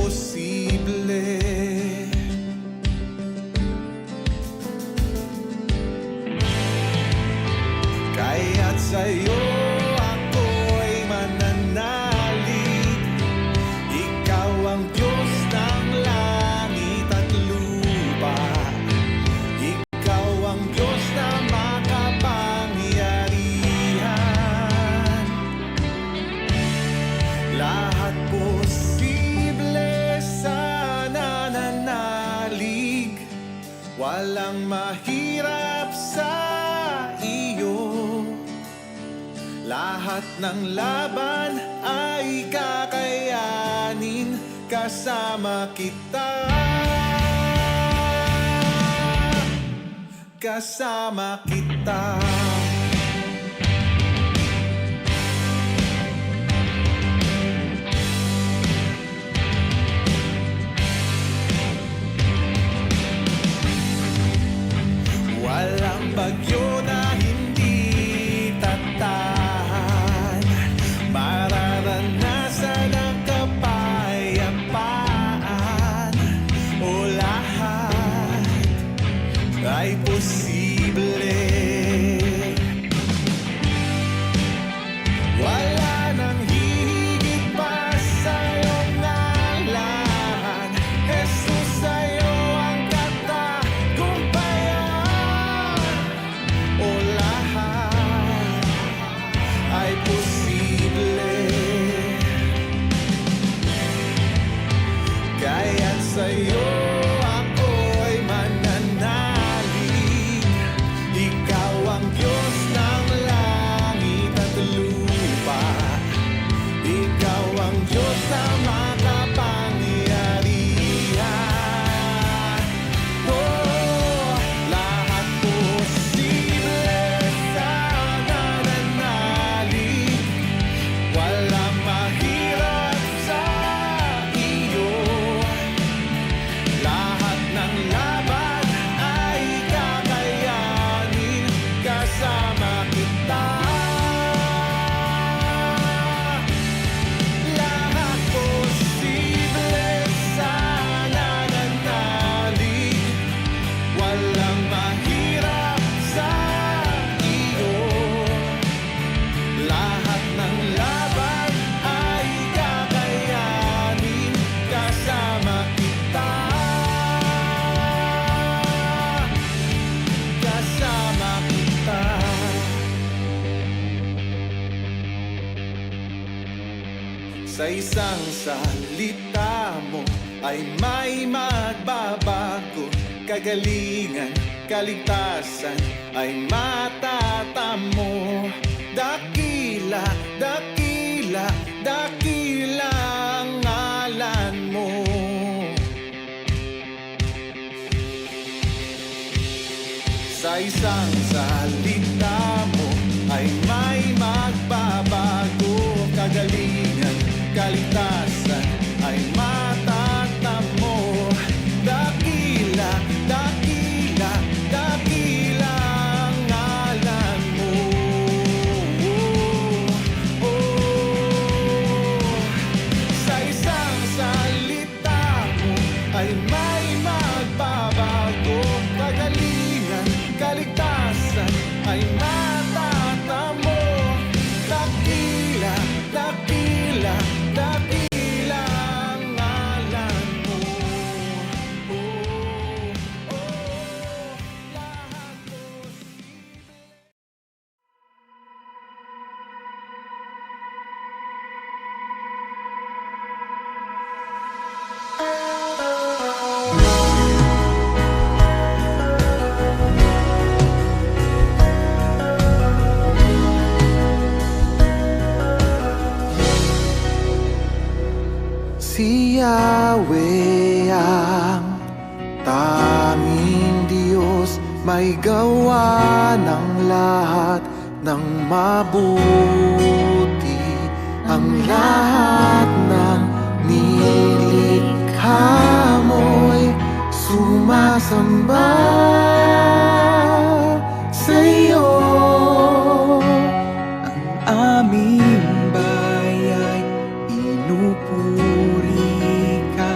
posible. Kaya't sa'yo ako'y mananalig. Ikaw ang Diyos ng langit at lupa. Ikaw ang Diyos na makapangyarihan. Lahat posible sa nananalig. Walang mahirap sa iyo. Lahat ng laban ay kakayanin kasama kita. Kasama kita. Walang bagyo na hindi tatahan. Mararanasan ang kapayapaan. O lahat ay posible. Wala nang hihigit pa sa iyong ngalan. Jesus, sa'yo ang katagumpayan. O lahat ay posible. Kaya't sa'yo ako'y mananalig. Ikaw ang Diyos ng langit at lupa. Ikaw ang Diyos na makapangyarihan. Oh, lahat posible sa nananalig. Walang mahirap sa iyo. Lahat ng laban ay kakayanin kasama kita. Lahat posible sa nananalig. Walang mahirap sa iyo. Lahat ng laban ay kakayanin kasama kita. Kasama kita. Sa isang salita mo ay may magbabago. Kagalingan, kaligtasan ay matatamo. Dakila, dakila, dakila ang ngalan mo. Sa isang salita mo ay may magbabago. Kagalingan, kaligtasan ay matatamo. Dakila, dakila, dakila ang ngalan mo. Sa isang salita mo ay may magbabago. Kagalingan, kaligtasan ay matatamo. Dakila, dakila, dakila ang ngalan mo. Lahat posible. Si Yahweh ang tanging Diyos, may gawa ng lahat ng mabuti. Ang lahat ng nilikha mo'y sumasamba sa iyo. Ang aming bayay inupuri ka,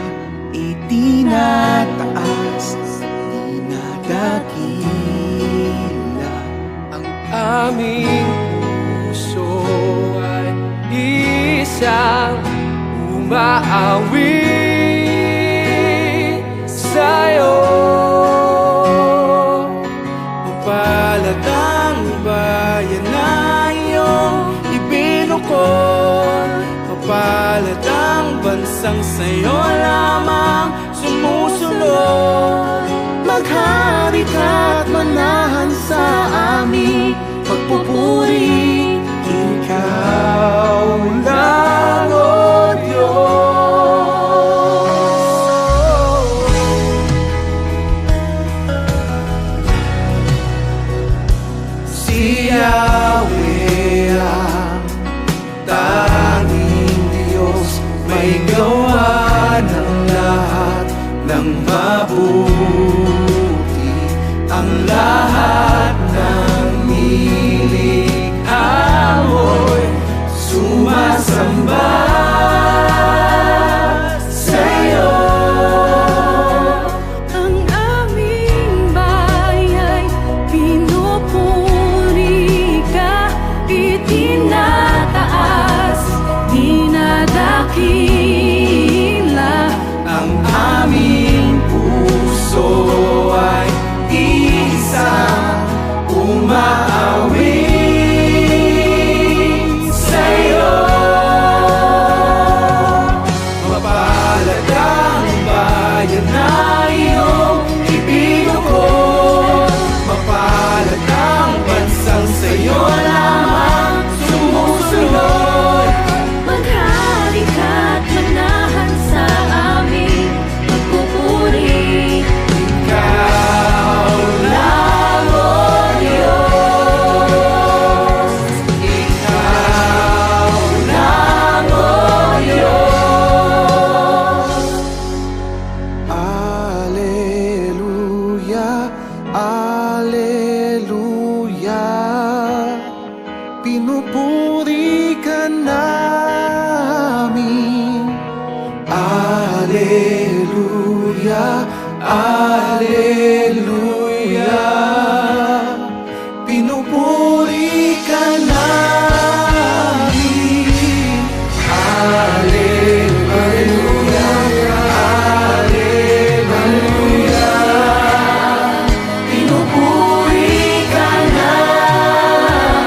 ng mabuti ang lahat ng nilikha mo'y sumasamba sa'yo. Ang aming baya'y pinupuri ka, itinataas, dinadakila. Ang aming puso ay isang umaawit sa'yo. Mapalad ang bayan na iyong ibinukod, mapalad ang bansang sa'yo lamang sumusunod. Maghari ka't manahan sa aming pagpupuri. Ikaw lang, O Diyos. Ikaw lang, O Diyos. Alleluia, Alleluia. Pinupuri ka namin. Alleluia, Alleluia. Pinupuri ka namin. Alleluia, Alleluia. Pinupuri ka namin.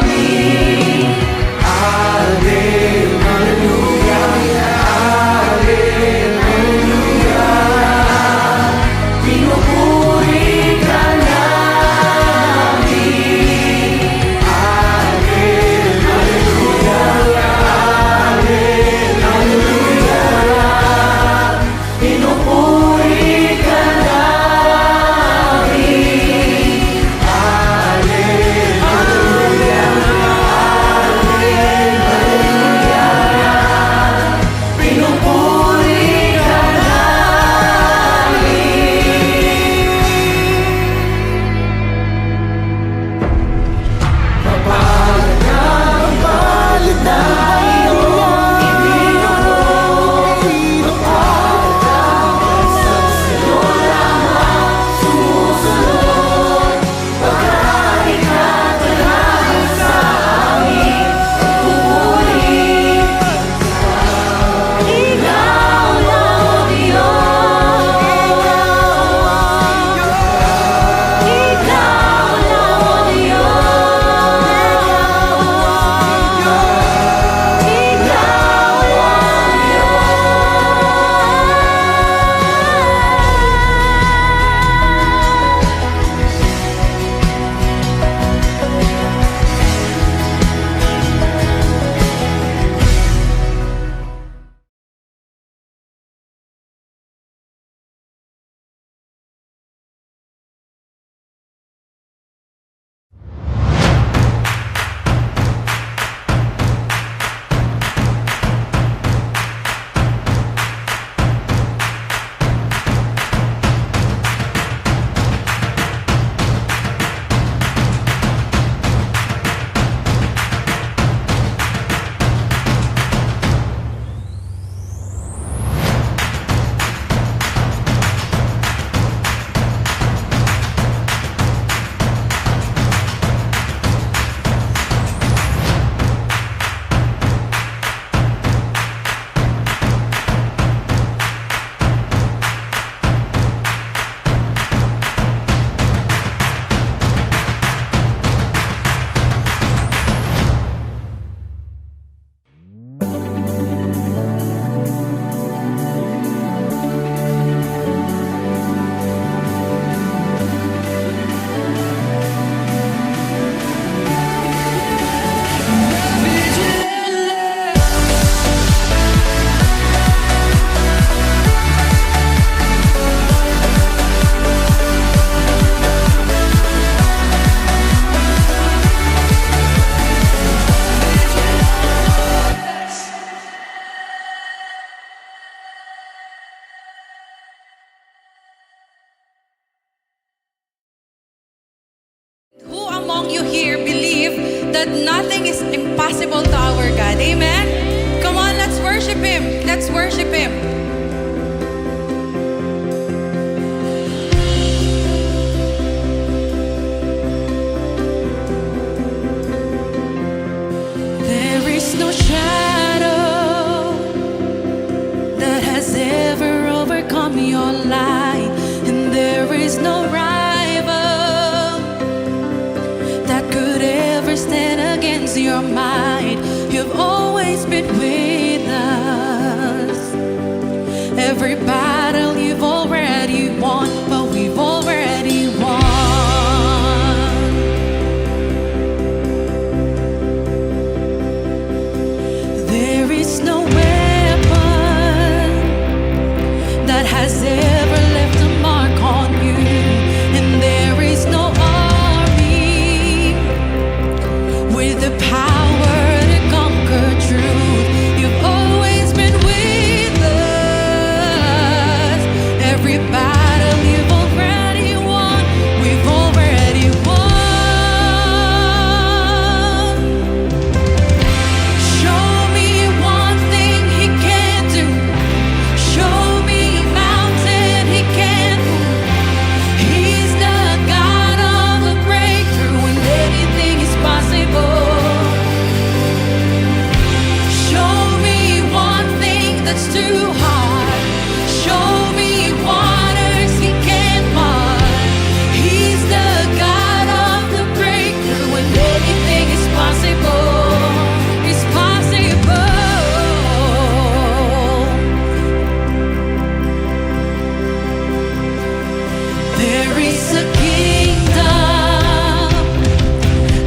Alleluia, Alleluia. Pinupuri here believe that nothing is impossible to our God. Amen? Come on, let's worship Him. Let's worship Him. There is no shadow that has ever overcome your light, and there is no rival that could ever stand against your might. You've always been with us. Every battle you've already won, but we've already won. There is no weapon that has ever left a mark on you, and there is no army with the power to conquer truth. You've always been with us. Every battle you've already won, we've already won. Show me one thing He can't do. Show me a mountain He can't move. He's the God of the breakthrough, and anything is possible. Show me one thing that's too hard. Show me waters He can't part. He's the God of the breakthrough, and anything is possible. It's possible. There is a kingdom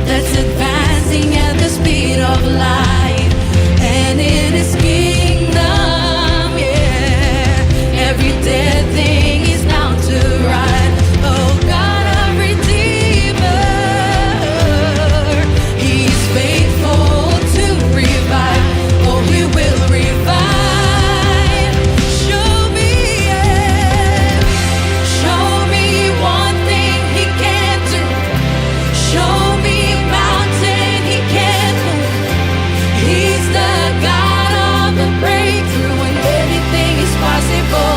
that's advancing at the speed of light, and in His kingdom, yeah, every dead thing is bound to rise. Oh, God of Redeemer, He's faithful to revive. Oh, He will revive. Show me, yeah. Show me one thing He can't do. Show me a mountain He can't move. He's the God of the breakthrough, and anything is possible.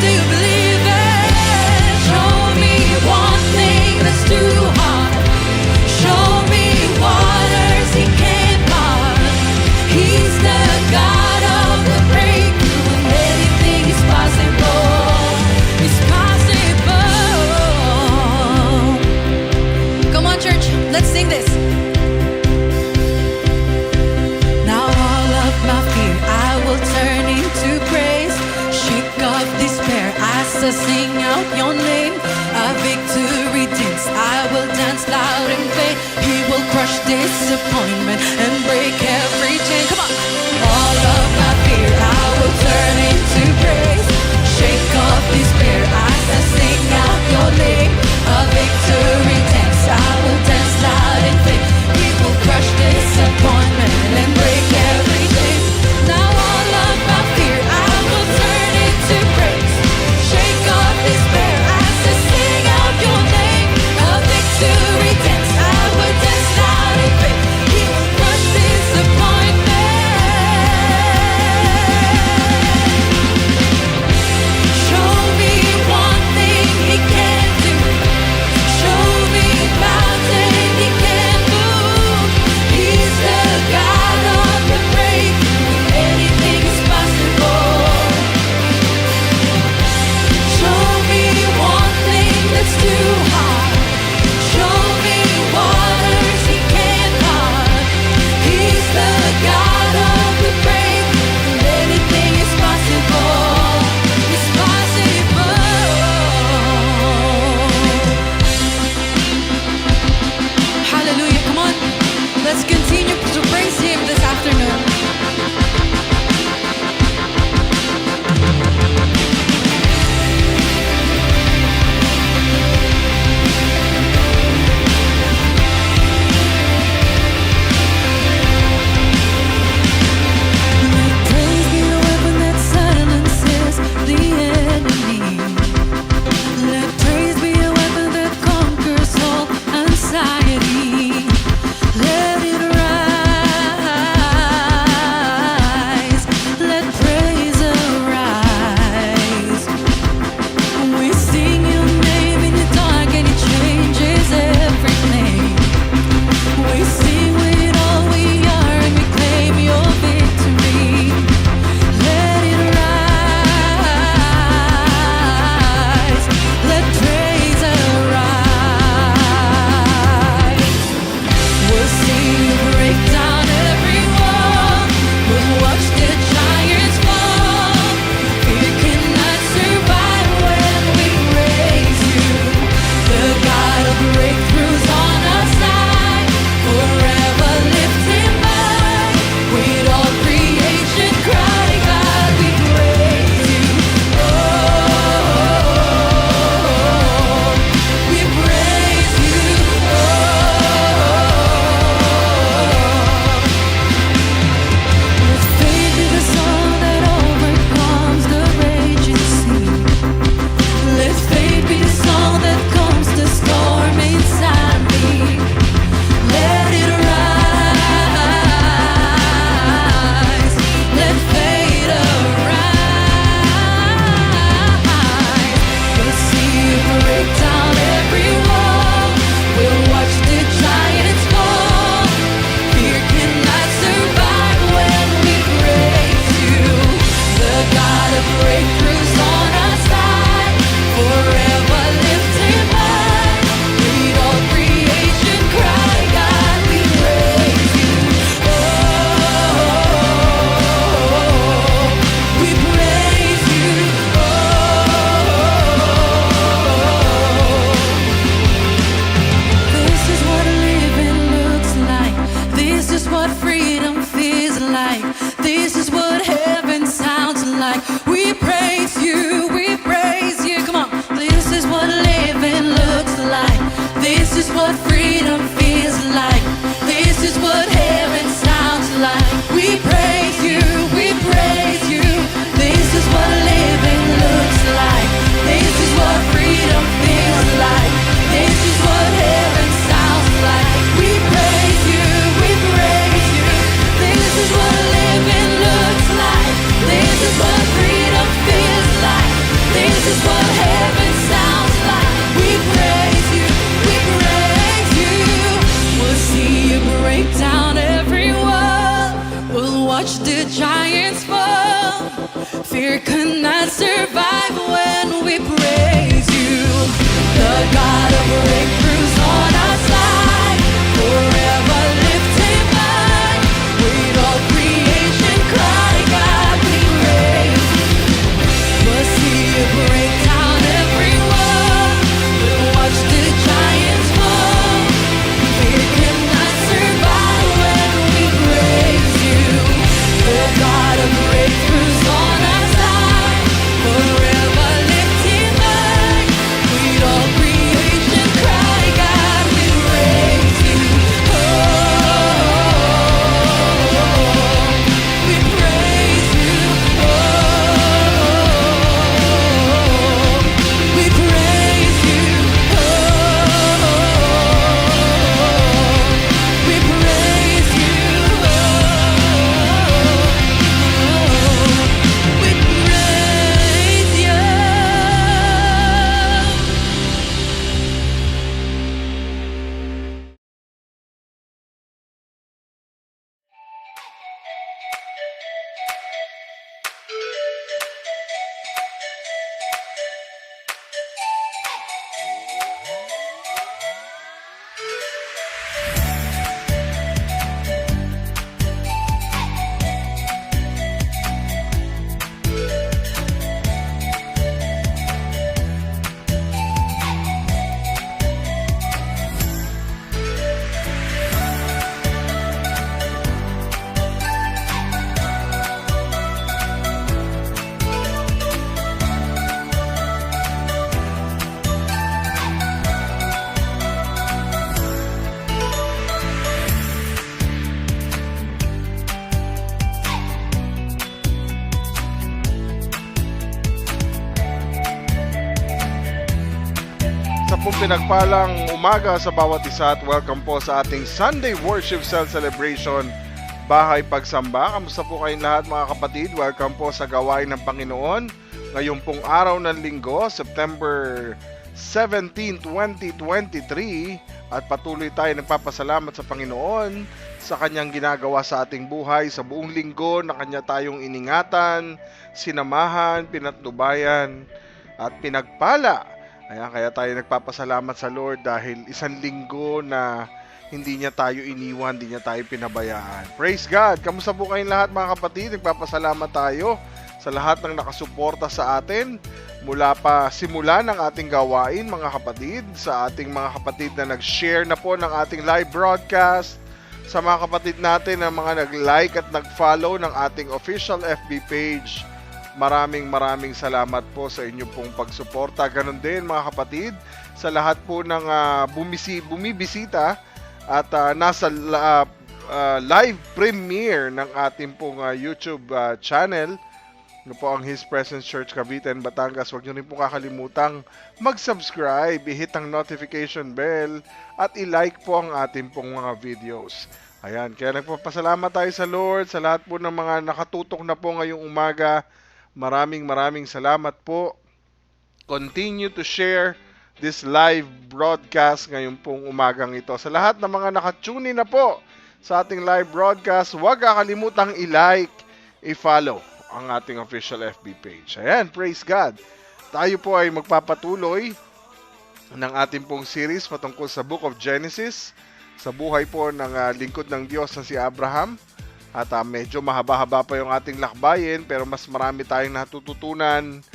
Do you believe it? Show me one thing that's too hard. Show me waters He can't part. He's the God of the breakthrough, and anything is possible. It's possible. Come on, church, let's sing this. Now all of my fear I will turn into praise. Shake off despair as I sing out your name. A victory dance, I will dance loud in faith. He will crush disappointment and break every chain. Come on. All of my fear I will turn into praise. Shake off despair as I sing out your name. A victory dance, I will dance loud in faith. He will crush disappointment and break every chain. Now all of my fear I will turn into praise. Shake off despair as I sing out your name. A victory dance, I will dance loud in faith. He will crush disappointment. Show heaven sounds like. We praise you, we praise you. We'll see you break down every wall. We'll watch the giants fall. Fear cannot survive when we praise you. The God of breakthroughs on our side, forever lifting high. With all creation cry, God we praise you. We'll see you break down every wall. We'll watch the giants fall. Fear cannot survive when we praise you. The God of breakthroughs on our side, forever lifting high. With all creation cry, God we praise you. Oh, we praise you. Oh, we praise you. Oh, we praise you. We praise you. Sa pong pinagpalang umaga sa bawat isa at welcome po sa ating Sunday Worship Cell Celebration Bahay Pagsamba. Kamusta po kayong lahat mga kapatid? Welcome po sa gawain ng Panginoon. Ngayon pong araw ng linggo, September 17, 2023 at patuloy tayo nagpapasalamat sa Panginoon sa kanyang ginagawa sa ating buhay sa buong linggo na kanya tayong iningatan, sinamahan, pinatnubayan at pinagpala. Ayan, kaya tayo nagpapasalamat sa Lord dahil isang linggo na hindi niya tayo iniwan, hindi niya tayo pinabayaan. Praise God! Kamusta po kayong lahat mga kapatid? Nagpapasalamat tayo sa lahat ng nakasuporta sa atin mula pa simula ng ating gawain mga kapatid, sa ating mga kapatid na nag-share na po ng ating live broadcast, sa mga kapatid natin na mga nag-like at nag-follow ng ating official FB page. Maraming salamat po sa inyong pong pagsuporta. Ganon din mga kapatid sa lahat po ng bumibisita at nasa live premiere ng ating pong YouTube channel. Ano po ang His Presence Church Cavite and Batangas. Huwag nyo rin po kakalimutang mag-subscribe, i-hit ang notification bell at i-like po ang ating pong mga videos. Ayan, kaya nagpapasalamat tayo sa Lord, sa lahat po ng mga nakatutok na po ngayong umaga. Maraming salamat po. Continue to share this live broadcast ngayon pong umagang ito. Sa lahat ng mga nakatune na po sa ating live broadcast, huwag kakalimutang i-like, i-follow ang ating official FB page. Ayan, praise God. Tayo po ay magpapatuloy ng ating pong series patungkol sa Book of Genesis, sa buhay po ng lingkod ng Diyos na si Abraham. At medyo mahaba-haba pa yung ating lakbayin, pero mas marami tayong natututunan,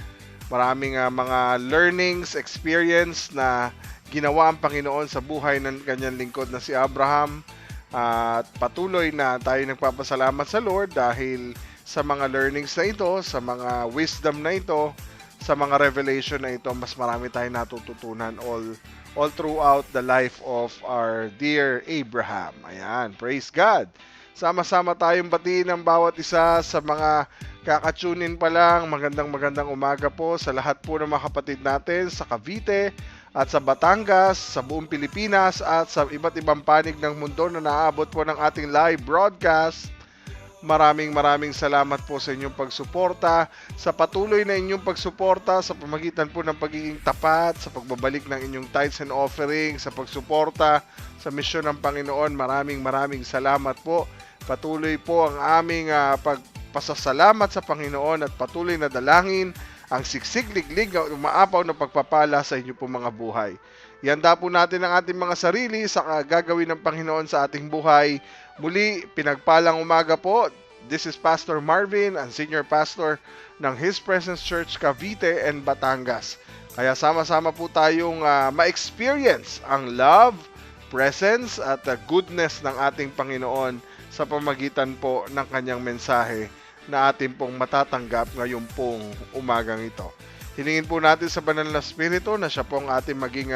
maraming mga learnings, experience na ginawa ang Panginoon sa buhay ng kanyang lingkod na si Abraham. At patuloy na tayo nagpapasalamat sa Lord dahil sa mga learnings na ito, sa mga wisdom na ito, sa mga revelation na ito, mas marami tayong natututunan all throughout the life of our dear Abraham. Ayan, praise God! Sama-sama tayong batiin ang bawat isa sa mga kakatunin pa lang. Magandang umaga po sa lahat po ng mga kapatid natin sa Cavite at sa Batangas, sa buong Pilipinas at sa iba't ibang panig ng mundo na naaabot po ng ating live broadcast. Maraming salamat po sa inyong pagsuporta, sa patuloy na inyong pagsuporta sa pamagitan po ng pagiging tapat, sa pagbabalik ng inyong tithes and offering, sa pagsuporta sa misyon ng Panginoon. Maraming salamat po. Patuloy po ang aming pagpasasalamat sa Panginoon at patuloy na dalangin ang siksik-liglig na umaapaw na pagpapala sa inyo po mga buhay. Ihanda po natin ang ating mga sarili sa gagawin ng Panginoon sa ating buhay. Muli, pinagpalang umaga po. This is Pastor Marvin, ang Senior Pastor ng His Presence Church Cavite and Batangas. Kaya sama-sama po tayong ma-experience ang love, presence at goodness ng ating Panginoon sa pamagitan po ng kanyang mensahe na ating pong matatanggap ngayon pong umagang ito. Hilingin po natin sa Banal na Espiritu na siya pong ating maging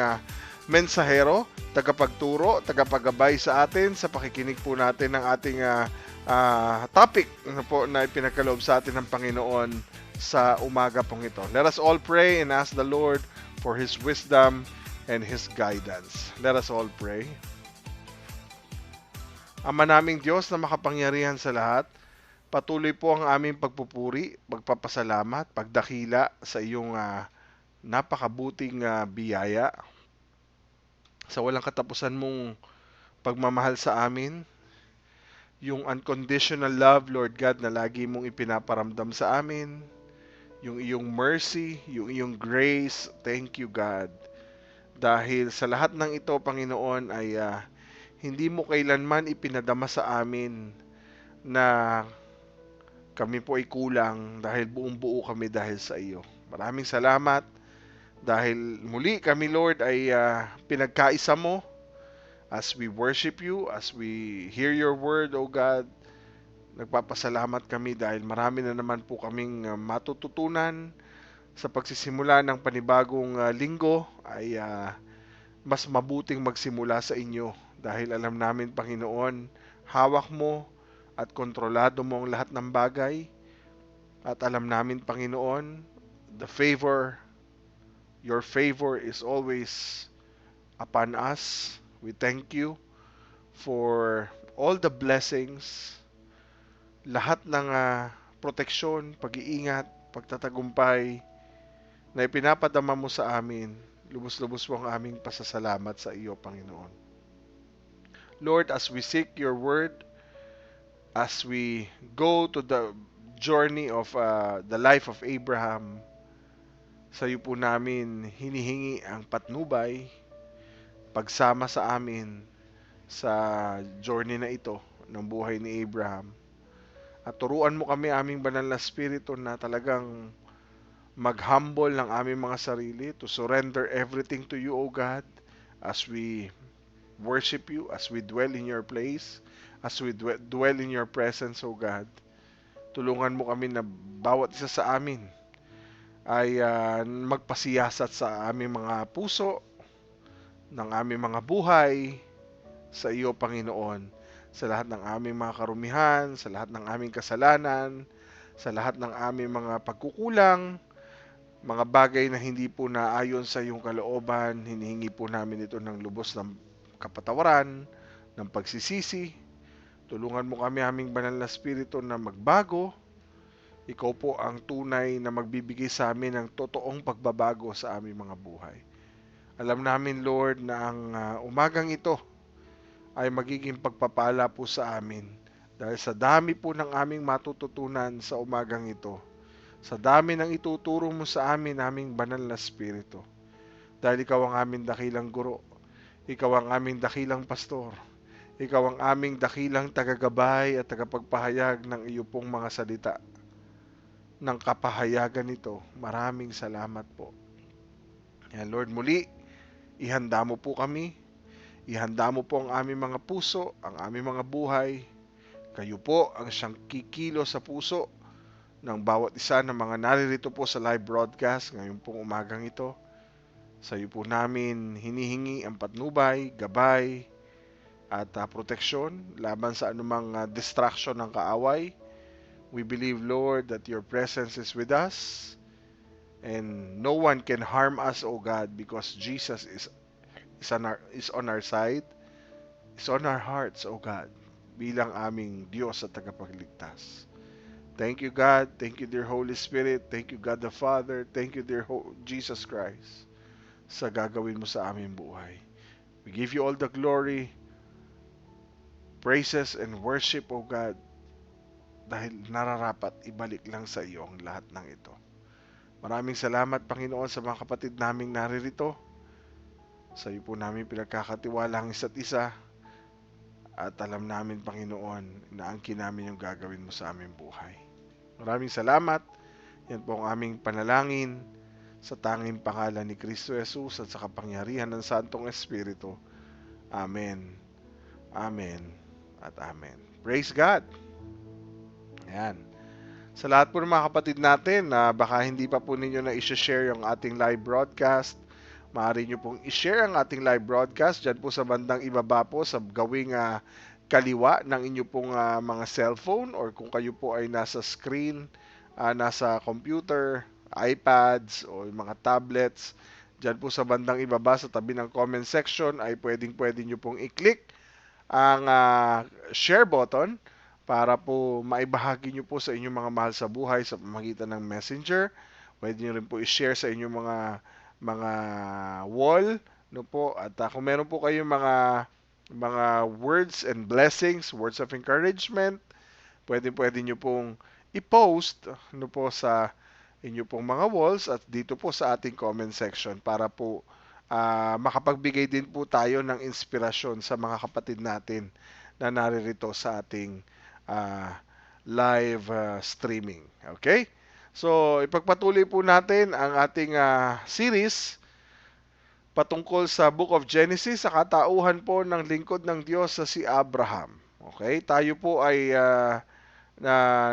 mensahero, tagapagturo, tagapaggabay sa atin sa pakikinig po natin ng ating topic na ipinagkaloob sa atin ng Panginoon sa umaga pong ito. Let us all pray and ask the Lord for His wisdom and His guidance. Let us all pray. Ama naming Diyos na makapangyarihan sa lahat, patuloy po ang aming pagpupuri, pagpapasalamat, pagdakila sa iyong napakabuting biyaya, sa walang katapusan mong pagmamahal sa amin, yung unconditional love, Lord God, na lagi mong ipinaparamdam sa amin, yung iyong mercy, yung iyong grace. Thank you, God. Dahil sa lahat ng ito, Panginoon, ay hindi mo kailanman ipinadama sa amin na kami po ay kulang dahil buong buo kami dahil sa iyo. Maraming salamat dahil muli kami, Lord, ay pinagkaisa mo as we worship you, as we hear your word, O God. Nagpapasalamat kami dahil marami na naman po kaming matututunan sa pagsisimula ng panibagong linggo ay mas mabuting magsimula sa inyo dahil alam namin, Panginoon, hawak mo at kontrolado mo ang lahat ng bagay. At alam namin, Panginoon, your favor is always upon us. We thank you for all the blessings, lahat ng proteksyon, pag-iingat, pagtatagumpay na ipinapadama mo sa amin. Lubos-lubos po ang aming pasasalamat sa iyo, Panginoon. Lord, as we seek your word, as we go to the journey of the life of Abraham, sa iyo po namin hinihingi ang patnubay, pagsama sa amin sa journey na ito ng buhay ni Abraham. At turuan mo kami, aming banal na spirito, na talagang mag-humble ng aming mga sarili, to surrender everything to you, O God, as we worship you, as we dwell in your place, as we dwell in your presence, O God. Tulungan mo kami na bawat isa sa amin ay magpasiyasat sa aming mga puso, ng aming mga buhay, sa iyo, Panginoon, sa lahat ng aming mga karumihan, sa lahat ng aming kasalanan, sa lahat ng aming mga pagkukulang, mga bagay na hindi po naayon sa iyong kalooban. Hinihingi po namin ito ng lubos ng kapatawaran, ng pagsisisi. Tulungan mo kami, aming banal na spirito, na magbago. Ikaw po ang tunay na magbibigay sa amin ng totoong pagbabago sa aming mga buhay. Alam namin, Lord, na ang umagang ito ay magiging pagpapala po sa amin. Dahil sa dami po ng aming matututunan sa umagang ito, sa dami ng ituturo mo sa amin, aming banal na spirito. Dahil ikaw ang aming dakilang guro, ikaw ang aming dakilang pastor, ikaw ang aming dakilang tagagabay at tagapagpahayag ng iyo pong mga salita. Ng kapahayagan nito, maraming salamat po. Yan, Lord, muli, ihanda mo po kami, ihanda mo po ang aming mga puso, ang aming mga buhay. Kayo po ang siyang kikilo sa puso ng bawat isa ng mga naririto po sa live broadcast ngayon pong umagang ito. Sa iyo po namin hinihingi ang patnubay, gabay, at proteksyon laban sa anumang distraction ng kaaway. We believe, Lord, that your presence is with us and no one can harm us, O God, because Jesus is on our side, is on our hearts, O God. bilang aming Diyos at tagapagligtas. Thank you, God. Thank you, dear Holy Spirit. Thank you, God the Father. Thank you, dear Jesus Christ, sa gagawin mo sa aming buhay. We give you all the glory, praises, and worship, O God, dahil nararapat ibalik lang sa iyo ang lahat ng ito. Maraming salamat, Panginoon, sa mga kapatid naming naririto. Sa iyo po namin pinagkakatiwala ang isa't isa. At alam namin, Panginoon, inaangkin namin yung gagawin mo sa aming buhay. Maraming salamat. Yan po ang aming panalangin sa tanging pangalan ni Kristo Jesus at sa kapangyarihan ng Santong Espiritu. Amen. Amen. At amen. Praise God. Ayan. Sa lahat po ng mga kapatid natin na baka hindi pa po ninyo na i-share yung ating live broadcast, maaari nyo pong i-share ang ating live broadcast dyan po sa bandang ibaba po sa gawing kaliwa ng inyo pong mga cellphone, or kung kayo po ay nasa screen, nasa computer, iPads o mga tablets, dyan po sa bandang ibaba sa tabi ng comment section ay pwede nyo pong i-click ang share button para po maibahagi nyo po sa inyong mga mahal sa buhay sa pamamagitan ng Messenger. Pwede nyo rin po i-share sa inyong mga wall, no po. At kung meron po kayong mga words and blessings, words of encouragement, pwede nyo pong i-post, no po, sa inyo pong mga walls at dito po sa ating comment section para po makapagbigay din po tayo ng inspirasyon sa mga kapatid natin na naririto sa ating live streaming. Okay? So, ipagpatuloy po natin ang ating series patungkol sa Book of Genesis, sa katauhan po ng lingkod ng Diyos sa si Abraham. Okay? Tayo po ay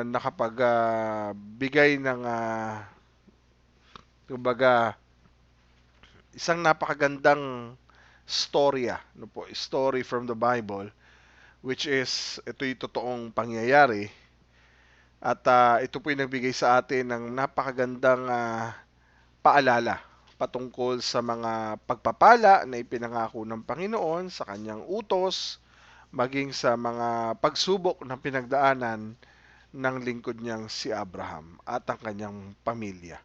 nakapagbigay ng kumbaga isang napakagandang storya, no po, story from the Bible, which is ito'y totoong pangyayari. At ito po'y nagbigay sa atin ng napakagandang paalala patungkol sa mga pagpapala na ipinangako ng Panginoon sa kanyang utos, maging sa mga pagsubok na pinagdaanan ng lingkod niyang si Abraham at ang kanyang pamilya.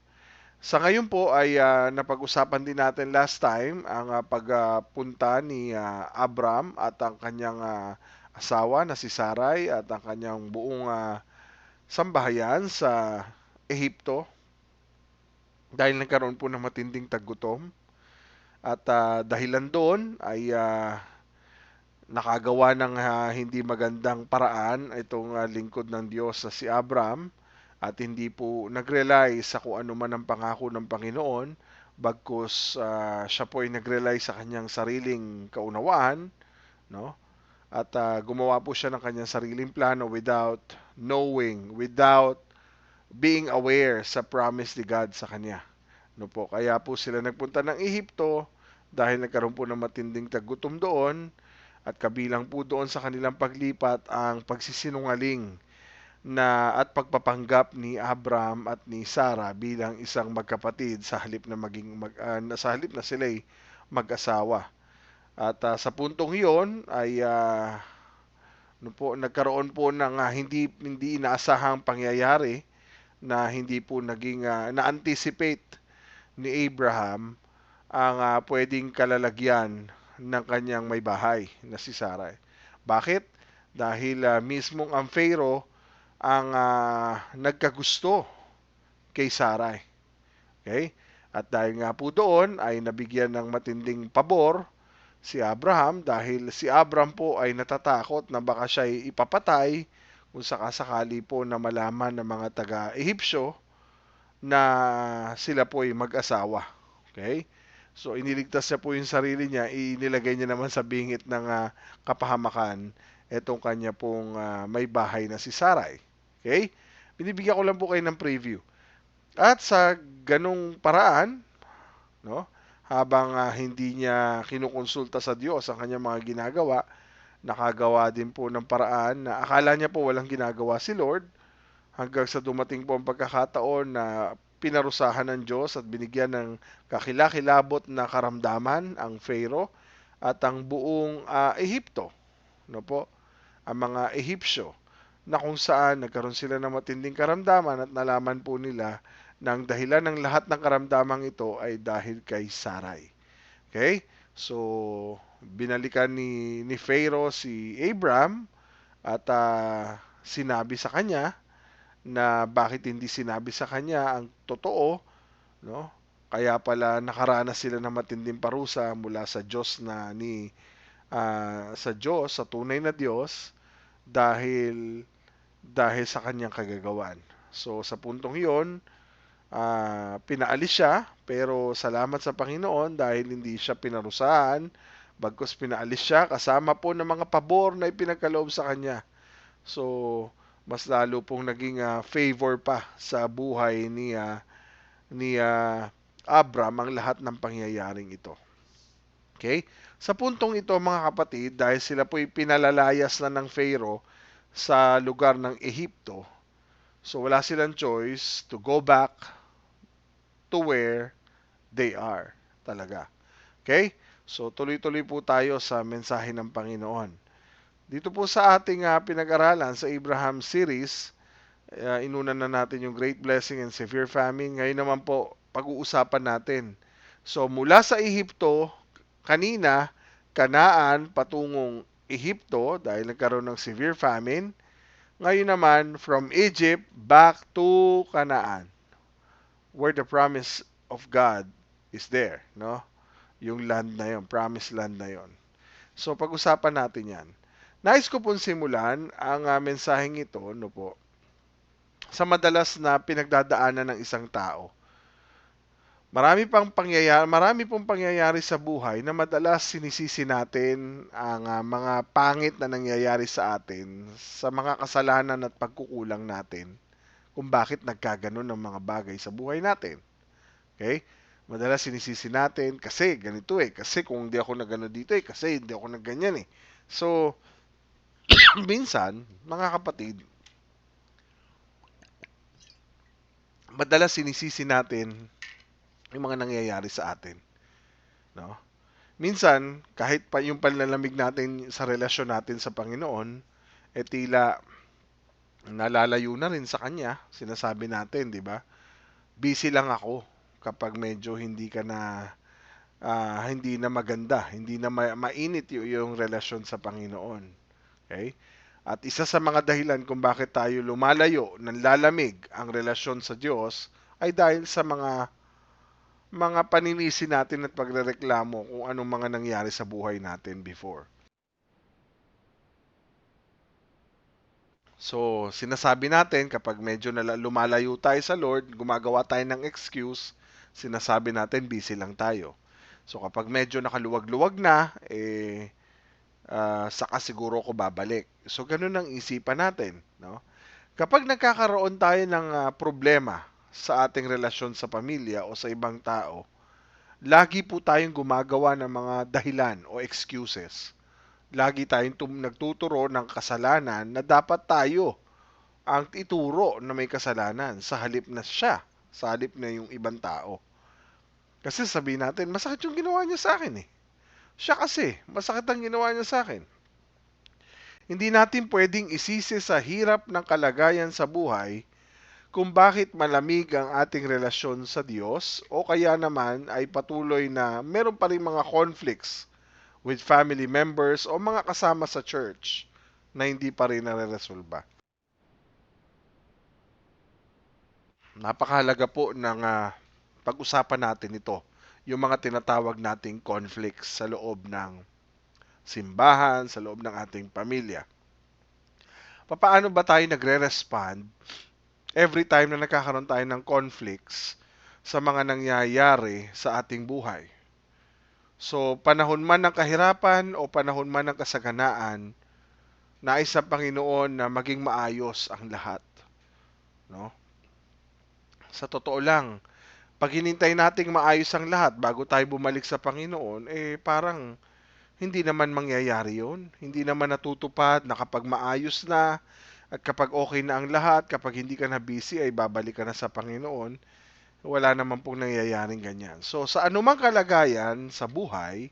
Sa ngayon po ay napag-usapan din natin last time ang pagpunta ni Abram at ang kanyang asawa na si Sarai at ang kanyang buong sambahayan sa Ehipto dahil nagkaroon po ng matinding taggutom. At dahilan doon ay nakagawa ng hindi magandang paraan itong lingkod ng Diyos sa si Abram at hindi po nag-rely sa kung ano man ang pangako ng Panginoon, bagkus siya po ay nag-rely sa kanyang sariling kaunawaan, no? At gumawa po siya ng kanyang sariling plano without knowing, without being aware sa promise ni God sa kanya. No po, kaya po sila nagpunta ng Ehipto dahil nagkaroon po ng matinding taggutom doon at kabilang po doon sa kanilang paglipat ang pagsisinungaling at pagpapanggap ni Abram at ni Sarah bilang isang magkapatid sa halip na sila'y mag-asawa. At sa puntong iyon ay nagkaroon po ng hindi inaasahang pangyayari na hindi po naging na-anticipate ni Abraham ang pwedeng kalalagyan ng kanyang may bahay na si Sarai. Bakit? Dahil mismong ang Pharaoh ang nagkagusto kay Sarai. Okay? At dahil nga po doon ay nabigyan ng matinding pabor si Abraham dahil si Abraham po ay natatakot na baka siya ay ipapatay kung sakasakali po na malaman ng mga taga-Ehipsyo na sila po ay mag-asawa. Okay? So iniligtas niya po yung sarili niya, inilagay niya naman sa bingit ng kapahamakan etong kanya pong may bahay na si Sarai. Okay? Binibigyan ko lang po kayo ng preview. At sa ganung paraan, no, habang hindi niya kinukonsulta sa Diyos ang kanyang mga ginagawa, nakagawa din po ng paraan na akala niya po walang ginagawa si Lord hanggang sa dumating po ang pagkakataon na pinarusahan ng Diyos at binigyan ng kakilakilabot na karamdaman ang Pharaoh at ang buong Ehipto. No po? ang mga Ehipsyo, na kung saan nagkaroon sila ng matinding karamdaman at nalaman po nila na ang dahilan ng lahat ng karamdamang ito ay dahil kay Sarai. Okay? So, binalikan ni Pharaoh si Abram at sinabi sa kanya na bakit hindi sinabi sa kanya ang totoo, no? Kaya pala nakaranas sila ng matinding parusa mula sa Diyos sa Diyos, sa tunay na Diyos dahil sa kanyang kagagawan. So sa puntong 'yon, pinaalis siya, pero salamat sa Panginoon dahil hindi siya pinarusahan, bagkus pinaalis siya kasama po ng mga pabor na ipinagkaloob sa kanya. So mas lalo pong naging favor pa sa buhay ni Abram ang lahat ng pangyayaring ito. Okay? Sa puntong ito mga kapatid, dahil sila po'y pinalalayas na ng Pharaoh sa lugar ng Ehipto, so wala silang choice to go back to where they are talaga. Okay? So tuloy-tuloy po tayo sa mensahe ng Panginoon. Dito po sa ating pinag-aralan sa Abraham series, inuna na natin yung Great Blessing and Severe Famine. Ngayon naman po, pag-uusapan natin. So mula sa Ehipto, kanina, Kanaan patungong Ehipto dahil nagkaroon ng severe famine. Ngayon naman, from Egypt back to Kanaan, where the promise of God is there, no? Yung land na yon, promised land na yon. So pag-usapan natin yan. Nais ko pong simulan ang mensaheng ito, no po, sa madalas na pinagdadaanan ng isang tao. Marami pong pangyayari sa buhay na madalas sinisisi natin ang mga pangit na nangyayari sa atin sa mga kasalanan at pagkukulang natin kung bakit nagkaganon ng mga bagay sa buhay natin. Okay? Madalas sinisisi natin kasi ganito kasi kung hindi ako nagano dito kasi hindi ako nagganyan eh. So, minsan, mga kapatid, madalas sinisisi natin yung mga nangyayari sa atin, no? Minsan, kahit pa yung panlalamig natin sa relasyon natin sa Panginoon, tila nalalayo na rin sa Kanya. Sinasabi natin, di ba? Busy lang ako kapag medyo hindi na maganda, hindi na mainit yung relasyon sa Panginoon. Okay? At isa sa mga dahilan kung bakit tayo lumalayo, nanlalamig ang relasyon sa Diyos ay dahil sa mga paninisi natin at pagrereklamo kung anong mga nangyari sa buhay natin before. So, sinasabi natin kapag medyo lumalayo tayo sa Lord, gumagawa tayo ng excuse, sinasabi natin busy lang tayo. So, kapag medyo nakaluwag-luwag na, saka siguro ko babalik. So, ganun ang isipan natin, no? Kapag nagkakaroon tayo ng problema sa ating relasyon sa pamilya o sa ibang tao, lagi po tayong gumagawa ng mga dahilan o excuses. Lagi tayong nagtuturo ng kasalanan na dapat tayo ang ituro na may kasalanan sa halip na yung ibang tao. Kasi sabihin natin, masakit yung ginawa niya sa akin eh. Siya kasi, masakit ang ginawa niya sa akin. Hindi natin pwedeng isisi sa hirap ng kalagayan sa buhay kung bakit malamig ang ating relasyon sa Diyos o kaya naman ay patuloy na meron pa rin mga conflicts with family members o mga kasama sa church na hindi pa rin nare-resolba. Napakahalaga po ng pag-usapan natin ito, yung mga tinatawag nating conflicts sa loob ng simbahan, sa loob ng ating pamilya. Paano ba tayo nagre-respond every time na nagkakaroon tayo ng conflicts sa mga nangyayari sa ating buhay? So, panahon man ng kahirapan o panahon man ng kasaganaan, nais sa Panginoon na maging maayos ang lahat. No? Sa totoo lang, pag hinintay nating maayos ang lahat bago tayo bumalik sa Panginoon, parang hindi naman mangyayari yun. Hindi naman natutupad na kapag maayos na at kapag okay na ang lahat, kapag hindi ka na busy ay babalik ka na sa Panginoon. Wala naman pong nangyayaring ganyan. So sa anumang kalagayan sa buhay,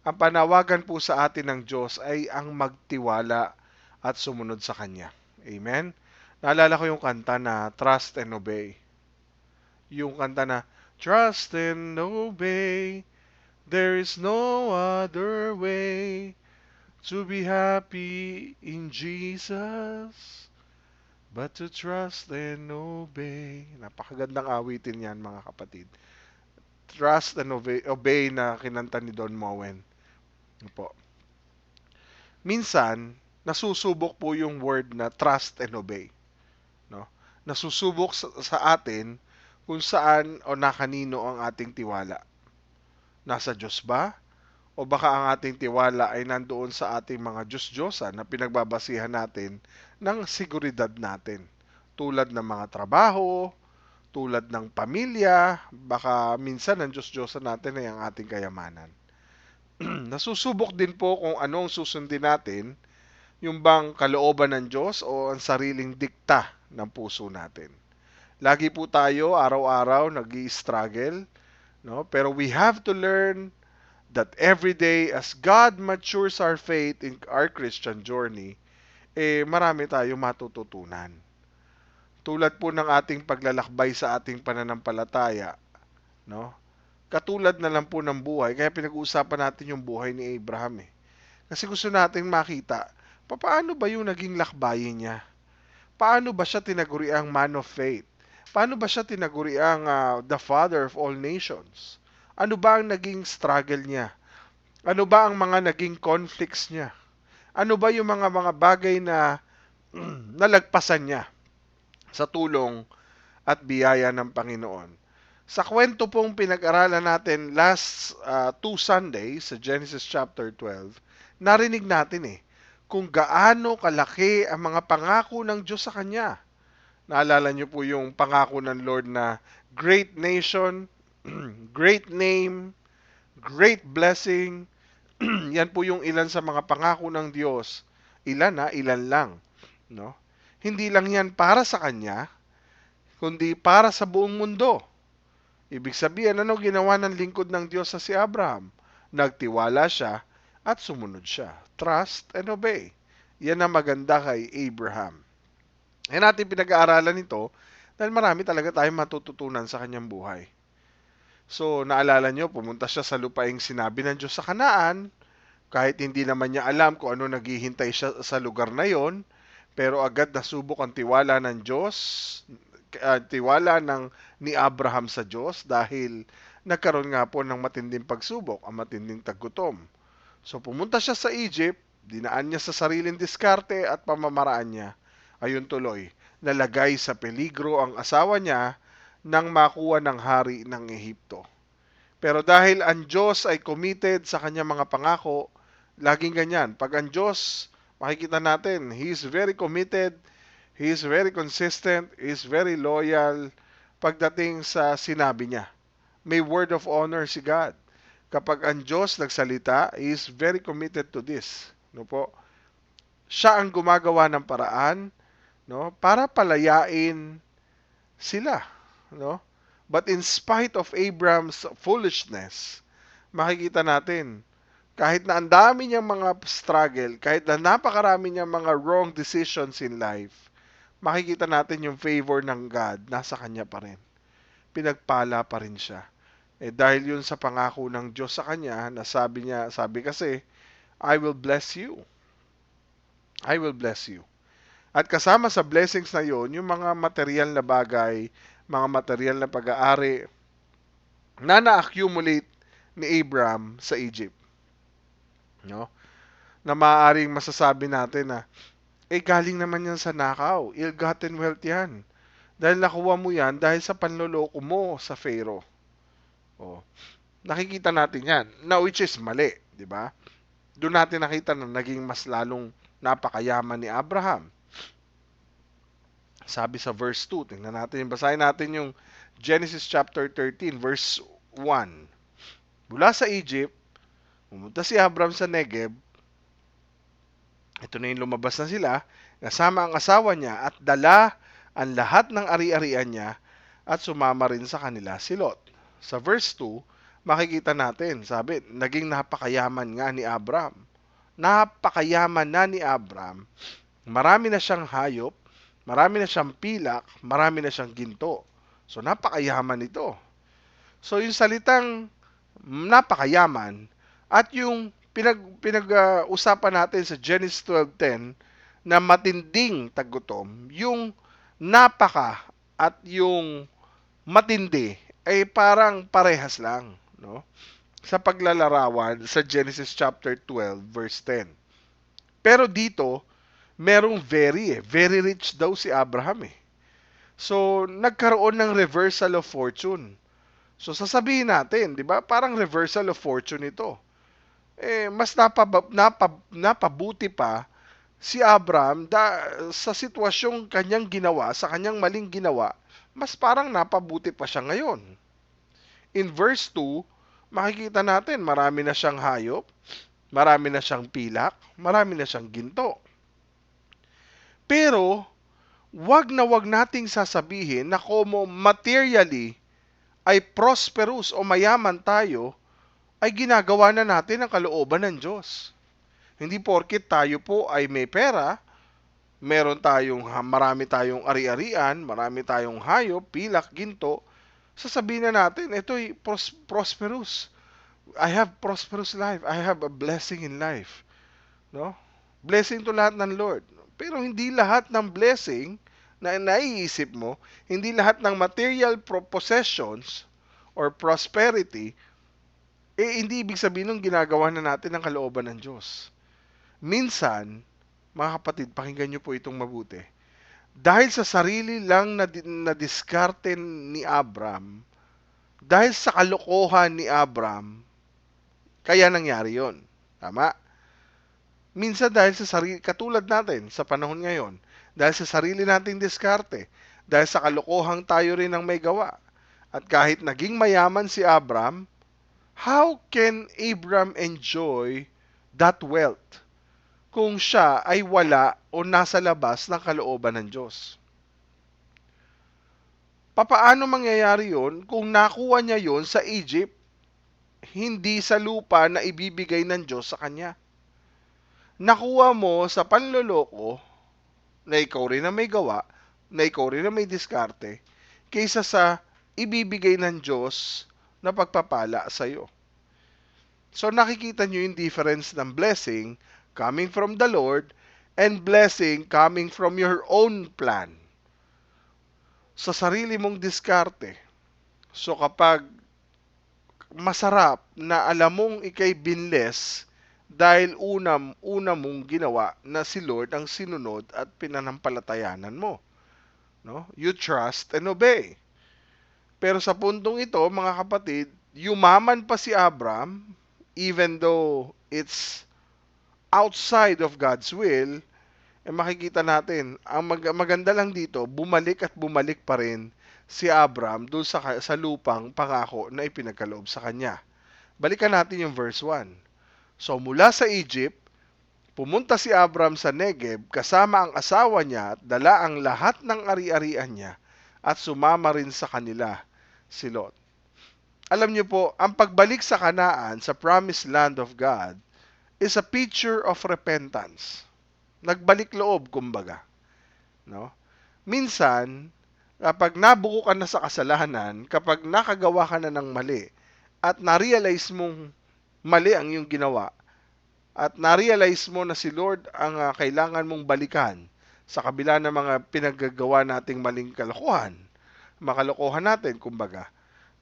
ang panawagan po sa atin ng Diyos ay ang magtiwala at sumunod sa Kanya. Amen? Naalala ko yung kanta na Trust and Obey. Yung kanta na Trust and Obey, there is no other way to be happy in Jesus but to trust and obey. Napakagandang awitin yan, mga kapatid. Trust and obey na kinanta ni Don Moen. Po. Minsan, nasusubok po yung word na trust and obey. No? Nasusubok sa atin kung saan o na kanino ang ating tiwala. Nasa Diyos ba? O baka ang ating tiwala ay nandoon sa ating mga Diyos-Diyosan na pinagbabasihan natin ng seguridad natin. Tulad ng mga trabaho, tulad ng pamilya, baka minsan ang Diyos-Diyosan natin ay ang ating kayamanan. Nasusubok din po kung anong susundin natin, yung bang kalooban ng Diyos o ang sariling dikta ng puso natin. Lagi po tayo araw-araw nag-i-struggle, no? Pero we have to learn that every day as God matures our faith in our Christian journey, marami tayong matututunan. Tulad po ng ating paglalakbay sa ating pananampalataya, no? Katulad na lang po ng buhay, kaya pinag-uusapan natin yung buhay ni Abraham Kasi gusto nating makita, paano ba yung naging lakbayin niya? Paano ba siya tinaguriang man of faith? Paano ba siya tinaguriang the father of all nations? Ano ba ang naging struggle niya? Ano ba ang mga naging conflicts niya? Ano ba yung mga bagay na nalagpasan niya sa tulong at biyaya ng Panginoon? Sa kwento pong pinag-aralan natin last 2 Sundays sa Genesis chapter 12, narinig natin kung gaano kalaki ang mga pangako ng Diyos sa kanya. Naalala niyo po yung pangako ng Lord na great nation, great name, great blessing. Yan po yung ilan sa mga pangako ng Diyos. Ilan lang. No? Hindi lang yan para sa kanya, kundi para sa buong mundo. Ibig sabihin, ano ginawa ng lingkod ng Diyos sa si Abraham? Nagtiwala siya at sumunod siya. Trust and obey. Yan ang maganda kay Abraham. Yan natin pinag-aaralan ito dahil marami talaga tayong matututunan sa kanyang buhay. So, naalala nyo, pumunta siya sa lupaing sinabi ng Diyos sa Kanaan, kahit hindi naman niya alam kung ano naghihintay siya sa lugar na yon, pero agad nasubok ang tiwala ng Diyos, tiwala ni Abraham sa Diyos dahil nagkaroon nga po ng matinding pagsubok, ang matinding taggutom. So, pumunta siya sa Egypt, dinaan niya sa sariling diskarte at pamamaraan niya. Ayun tuloy, nalagay sa peligro ang asawa niya nang makuha ng hari ng Ehipto. Pero dahil ang Diyos ay committed sa kanyang mga pangako, laging ganyan. Pag ang Diyos, makikita natin, He is very committed, He is very consistent, He is very loyal pagdating sa sinabi niya. May word of honor si God. Kapag ang Diyos nagsalita, He is very committed to this. No po? Siya ang gumagawa ng paraan, no, para palayain sila, no? But in spite of Abraham's foolishness, makikita natin kahit na ang dami niyang mga struggle, kahit na napakarami niyang mga wrong decisions in life, makikita natin yung favor ng God nasa kanya pa rin. Pinagpala pa rin siya. Dahil yun sa pangako ng Diyos sa kanya, na sabi kasi, I will bless you. I will bless you. At kasama sa blessings na yon, yung mga material na bagay, mga material na pag-aari na na-accumulate ni Abraham sa Egypt. No? Na maaaring masasabi natin na, galing naman yan sa nakaw. Ill-gotten wealth yan. Dahil nakuha mo yan dahil sa panloloko mo sa Pharaoh. Nakikita natin yan. Now, which is mali. Diba? Doon natin nakita na naging mas lalong napakayaman ni Abraham. Sabi sa verse 2, tingnan natin, basahin natin yung Genesis chapter 13, verse 1. Mula sa Egypt, pumunta si Abraham sa Negev. Ito na yung lumabas na sila, kasama ang asawa niya at dala ang lahat ng ari-arian niya at sumama rin sa kanila si Lot. Sa verse 2, makikita natin, sabi, naging napakayaman nga ni Abraham. Napakayaman na ni Abraham Marami na siyang hayop, marami na siyang pilak, marami na siyang ginto. So napakayaman ito. So yung salitang napakayaman at yung pinag-usapan natin sa Genesis 12:10 na matinding tagutom, yung napaka at yung matindi ay parang parehas lang, no? Sa paglalarawan sa Genesis chapter 12 verse 10. Pero dito, merong very rich daw si Abraham eh. So, nagkaroon ng reversal of fortune. So, sasabihin natin, di ba? Parang reversal of fortune ito. Mas napabuti pa si Abraham sa sitwasyong kanyang ginawa, sa kanyang maling ginawa, mas parang napabuti pa siya ngayon. In verse 2, makikita natin marami na siyang hayop, marami na siyang pilak, marami na siyang ginto. Pero, wag nating sasabihin na como materially ay prosperous o mayaman tayo, ay ginagawa na natin ang kalooban ng Diyos. Hindi porket tayo po ay may pera, marami tayong ari-arian, marami tayong hayop, pilak, ginto, sasabihin na natin, ito'y prosperous. I have prosperous life. I have a blessing in life. No? Blessing to lahat ng Lord. Pero hindi lahat ng blessing na naiisip mo, hindi lahat ng material possessions or prosperity, hindi ibig sabihin nung ginagawa na natin ang kalooban ng Diyos. Minsan, mga kapatid, pakinggan nyo po itong mabuti. Dahil sa sarili lang na diskarte ni Abram, dahil sa kalokohan ni Abram, kaya nangyari yon. Tama? Minsan dahil sa sarili, katulad natin sa panahon ngayon, dahil sa sarili nating diskarte, dahil sa kalokohang tayo rin ang may gawa. At kahit naging mayaman si Abram, how can Abram enjoy that wealth kung siya ay wala o nasa labas ng kalooban ng Diyos? Papaano mangyayari yon kung nakuha niya yon sa Egypt, hindi sa lupa na ibibigay ng Diyos sa kanya? Nakuha mo sa panloloko na ikaw rin na may gawa, na ikaw rin na may diskarte, kaysa sa ibibigay ng Diyos na pagpapala sa iyo. So nakikita nyo yung difference ng blessing coming from the Lord and blessing coming from your own plan. Sa sarili mong diskarte. So kapag masarap na alam mong ikay binless dahil una mong ginawa na si Lord ang sinunod at pinanampalatayanan mo. No? You trust and obey. Pero sa puntong ito, mga kapatid, yumaman pa si Abram, even though it's outside of God's will, makikita natin, ang maganda lang dito, bumalik pa rin si Abram doon sa lupang pangako na ipinagkaloob sa kanya. Balikan natin yung verse 1. So mula sa Egypt, pumunta si Abram sa Negev kasama ang asawa niya at dala ang lahat ng ari-arian niya at sumama rin sa kanila si Lot. Alam niyo po, ang pagbalik sa Kanaan, sa promised land of God, is a picture of repentance. Nagbalik loob, kumbaga. No? Minsan, kapag nabuko ka na sa kasalanan, kapag nakagawa ka na ng mali, at na-realize mong mali ang iyong ginawa, at na-realize mo na si Lord ang kailangan mong balikan sa kabila ng mga pinaggagawa nating maling kalokohan, makalokohan natin, kumbaga.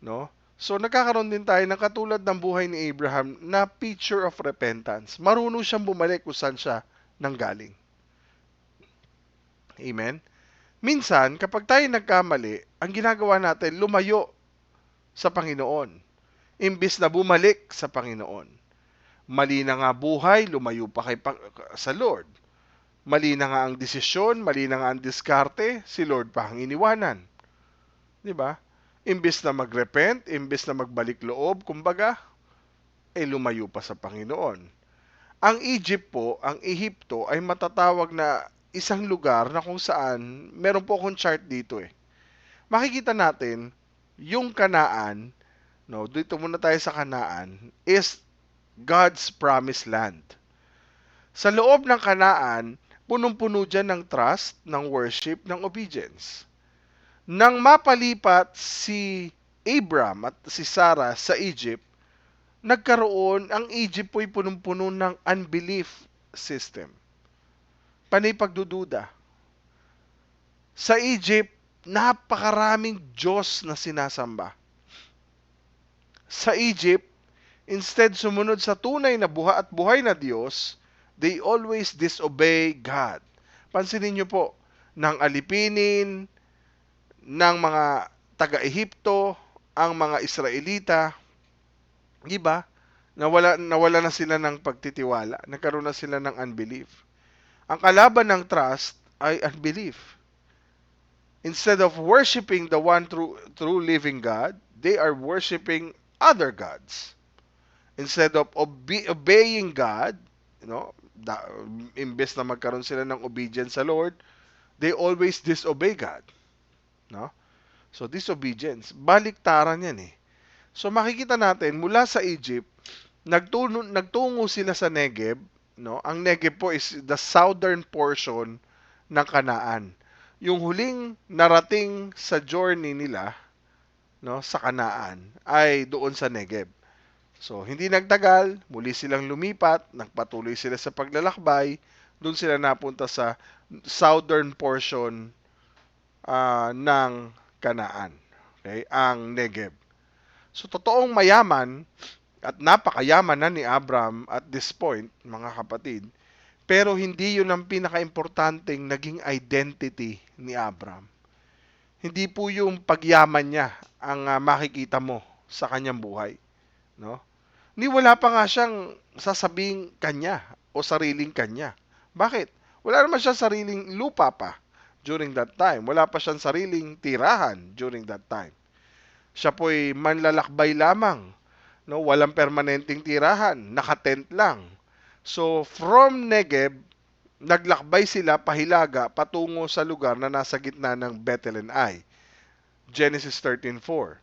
No? So, nagkakaroon din tayo ng katulad ng buhay ni Abraham na picture of repentance. Marunong siyang bumalik kung saan siya nanggaling. Amen? Minsan, kapag tayo nagkamali, ang ginagawa natin, lumayo sa Panginoon. Imbis na bumalik sa Panginoon. Mali na nga buhay, lumayo pa sa Lord. Mali na nga ang desisyon, mali na nga ang diskarte, si Lord pa ang iniwanan. Diba? Imbis na magrepent, imbis na magbalik loob, kumbaga, lumayo pa sa Panginoon. Ang Egypt po, ang Ehipto, ay matatawag na isang lugar na kung saan, meron po akong chart dito Makikita natin, yung Kanaan, no, dito muna tayo sa Kanaan, is God's promised land. Sa loob ng Kanaan, punong-puno dyan ng trust, ng worship, ng obedience. Nang mapalipat si Abram at si Sarah sa Egypt, ang Egypt po'y punong-puno ng unbelief system. Panay pagdududa. Sa Egypt, napakaraming Diyos na sinasamba. Sa Egypt, instead sumunod sa tunay na buhay na Diyos, they always disobey God. Pansinin niyo po, nang alipinin ng mga taga-Ehipto ang mga Israelita, di ba? Nawala na sila ng pagtitiwala. Nagkaroon na sila ng unbelief. Ang kalaban ng trust ay unbelief. Instead of worshiping the one true living God, they are worshiping other gods. Instead of obeying God, imbes na magkaroon sila ng obedience sa Lord, they always disobey God. No? So, disobedience. Baliktaran yan eh. So, makikita natin, mula sa Egypt, nagtungo sila sa Negev. No? Ang Negev po is the southern portion ng Kanaan. Yung huling narating sa journey nila, no, sa Kanaan, ay doon sa Negev. So, hindi nagtagal, muli silang lumipat, nagpatuloy sila sa paglalakbay, doon sila napunta sa southern portion ng Kanaan, okay, ang Negev. So, totoong mayaman at napakayaman na ni Abram at this point, mga kapatid, pero hindi yun ang pinaka-importanting naging identity ni Abram. Hindi po yung pagyaman niya ang makikita mo sa kanyang buhay, no? Ni wala pa nga siyang sasabing kanya o sariling kanya. Bakit? Wala naman siyang sariling lupa pa during that time. Wala pa siyang sariling tirahan during that time. Siya po'y manlalakbay lamang, no? Walang permanenteng tirahan, nakatent lang. So from Negev, naglakbay sila pahilaga patungo sa lugar na nasa gitna ng Bethel and Ai. Genesis 13:4.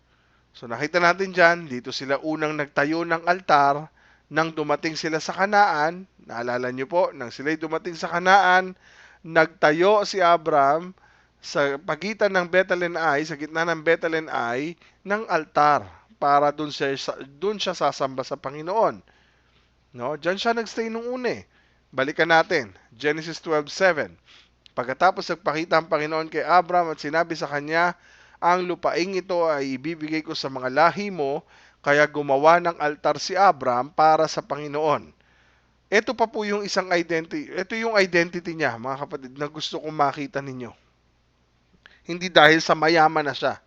So nakita natin dyan, dito sila unang nagtayo ng altar nang dumating sila sa Kanaan. Naalala nyo po, nang sila'y dumating sa Kanaan, nagtayo si Abram sa pagitan ng Bethel and Ai, sa gitna ng Bethel and Ai, ng altar para dun siya sasamba sa Panginoon. No? Diyan siya nagstay nung una. Balikan natin, Genesis 12:7. Pagkatapos nagpakita ang Panginoon kay Abram at sinabi sa kanya, ang lupaing ito ay ibibigay ko sa mga lahi mo, kaya gumawa ng altar si Abram para sa Panginoon. Ito pa po yung isang identity. Ito yung identity niya, mga kapatid, na gusto kong makita ninyo. Hindi dahil sa mayaman na siya.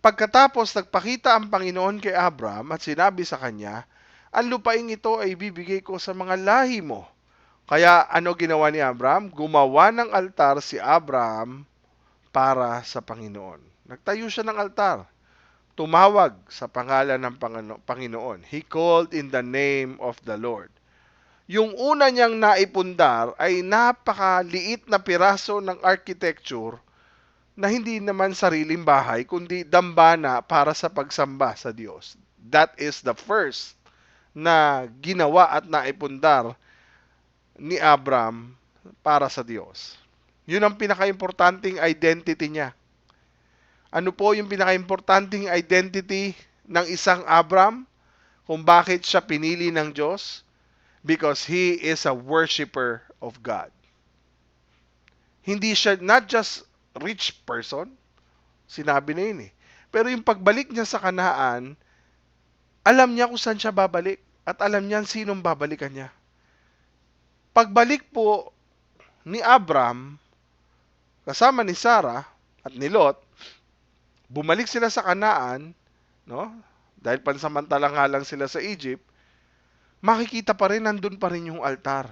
Pagkatapos nagpakita ang Panginoon kay Abram at sinabi sa kanya, ang lupaing ito ay ibibigay ko sa mga lahi mo. Kaya ano ginawa ni Abram? Gumawa ng altar si Abram para sa Panginoon. Nagtayo siya ng altar. Tumawag sa pangalan ng Panginoon. He called in the name of the Lord. Yung una niyang naipundar ay napakaliit na piraso ng architecture na hindi naman sariling bahay, kundi dambana para sa pagsamba sa Diyos. That is the first na ginawa at naipundar ni Abram para sa Diyos. Yun ang pinaka-importanting identity niya. Ano po yung pinaka-importanting identity ng isang Abram? Kung bakit siya pinili ng Diyos? Because he is a worshiper of God. Hindi siya not just rich person, sinabi na yun eh. Pero yung pagbalik niya sa Kanaan, alam niya kung saan siya babalik at alam niya sinong babalikan niya. Pagbalik po ni Abram, kasama ni Sarah at ni Lot, bumalik sila sa Kanaan, no? Dahil pansamantala nga lang sila sa Egypt, makikita pa rin, nandun pa rin yung altar.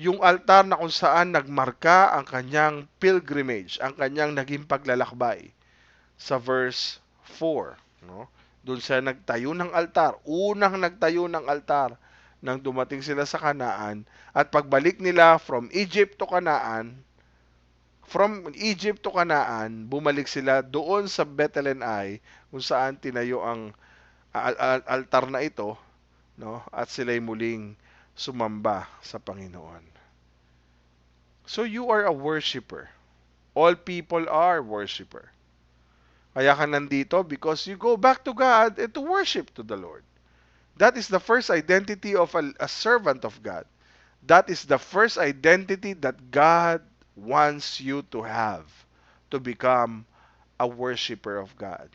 Yung altar na kung saan nagmarka ang kanyang pilgrimage, ang kanyang naging paglalakbay. Sa verse 4, no? Doon siya nagtayo ng altar, unang nagtayo ng altar nang dumating sila sa Kanaan, at pagbalik nila from Egypt to Kanaan, bumalik sila doon sa Bethel and Ai, kung saan tinayo ang altar na ito, no? At sila'y muling sumamba sa Panginoon. So you are a worshiper. All people are worshiper. Kaya ka nandito because you go back to God and to worship to the Lord. That is the first identity of a servant of God. That is the first identity that God wants you to have to become a worshiper of God.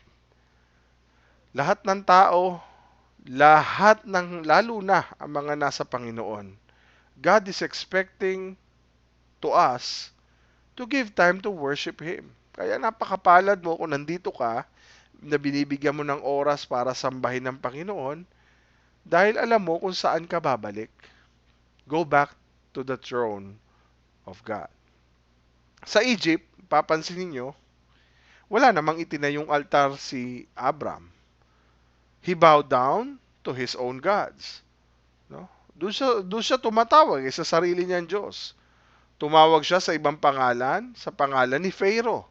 Lahat ng tao, lalo na ang mga nasa Panginoon, God is expecting to us to give time to worship Him. Kaya napakapalad mo kung nandito ka, na binibigyan mo ng oras para sambahin ng Panginoon, dahil alam mo kung saan ka babalik. Go back to the throne of God. Sa Egypt, papansin niyo, wala namang itinayong altar si Abram. He bowed down to his own gods. No? Doon siya tumatawag sa sarili niyang Diyos. Tumawag siya sa ibang pangalan, sa pangalan ni Pharaoh.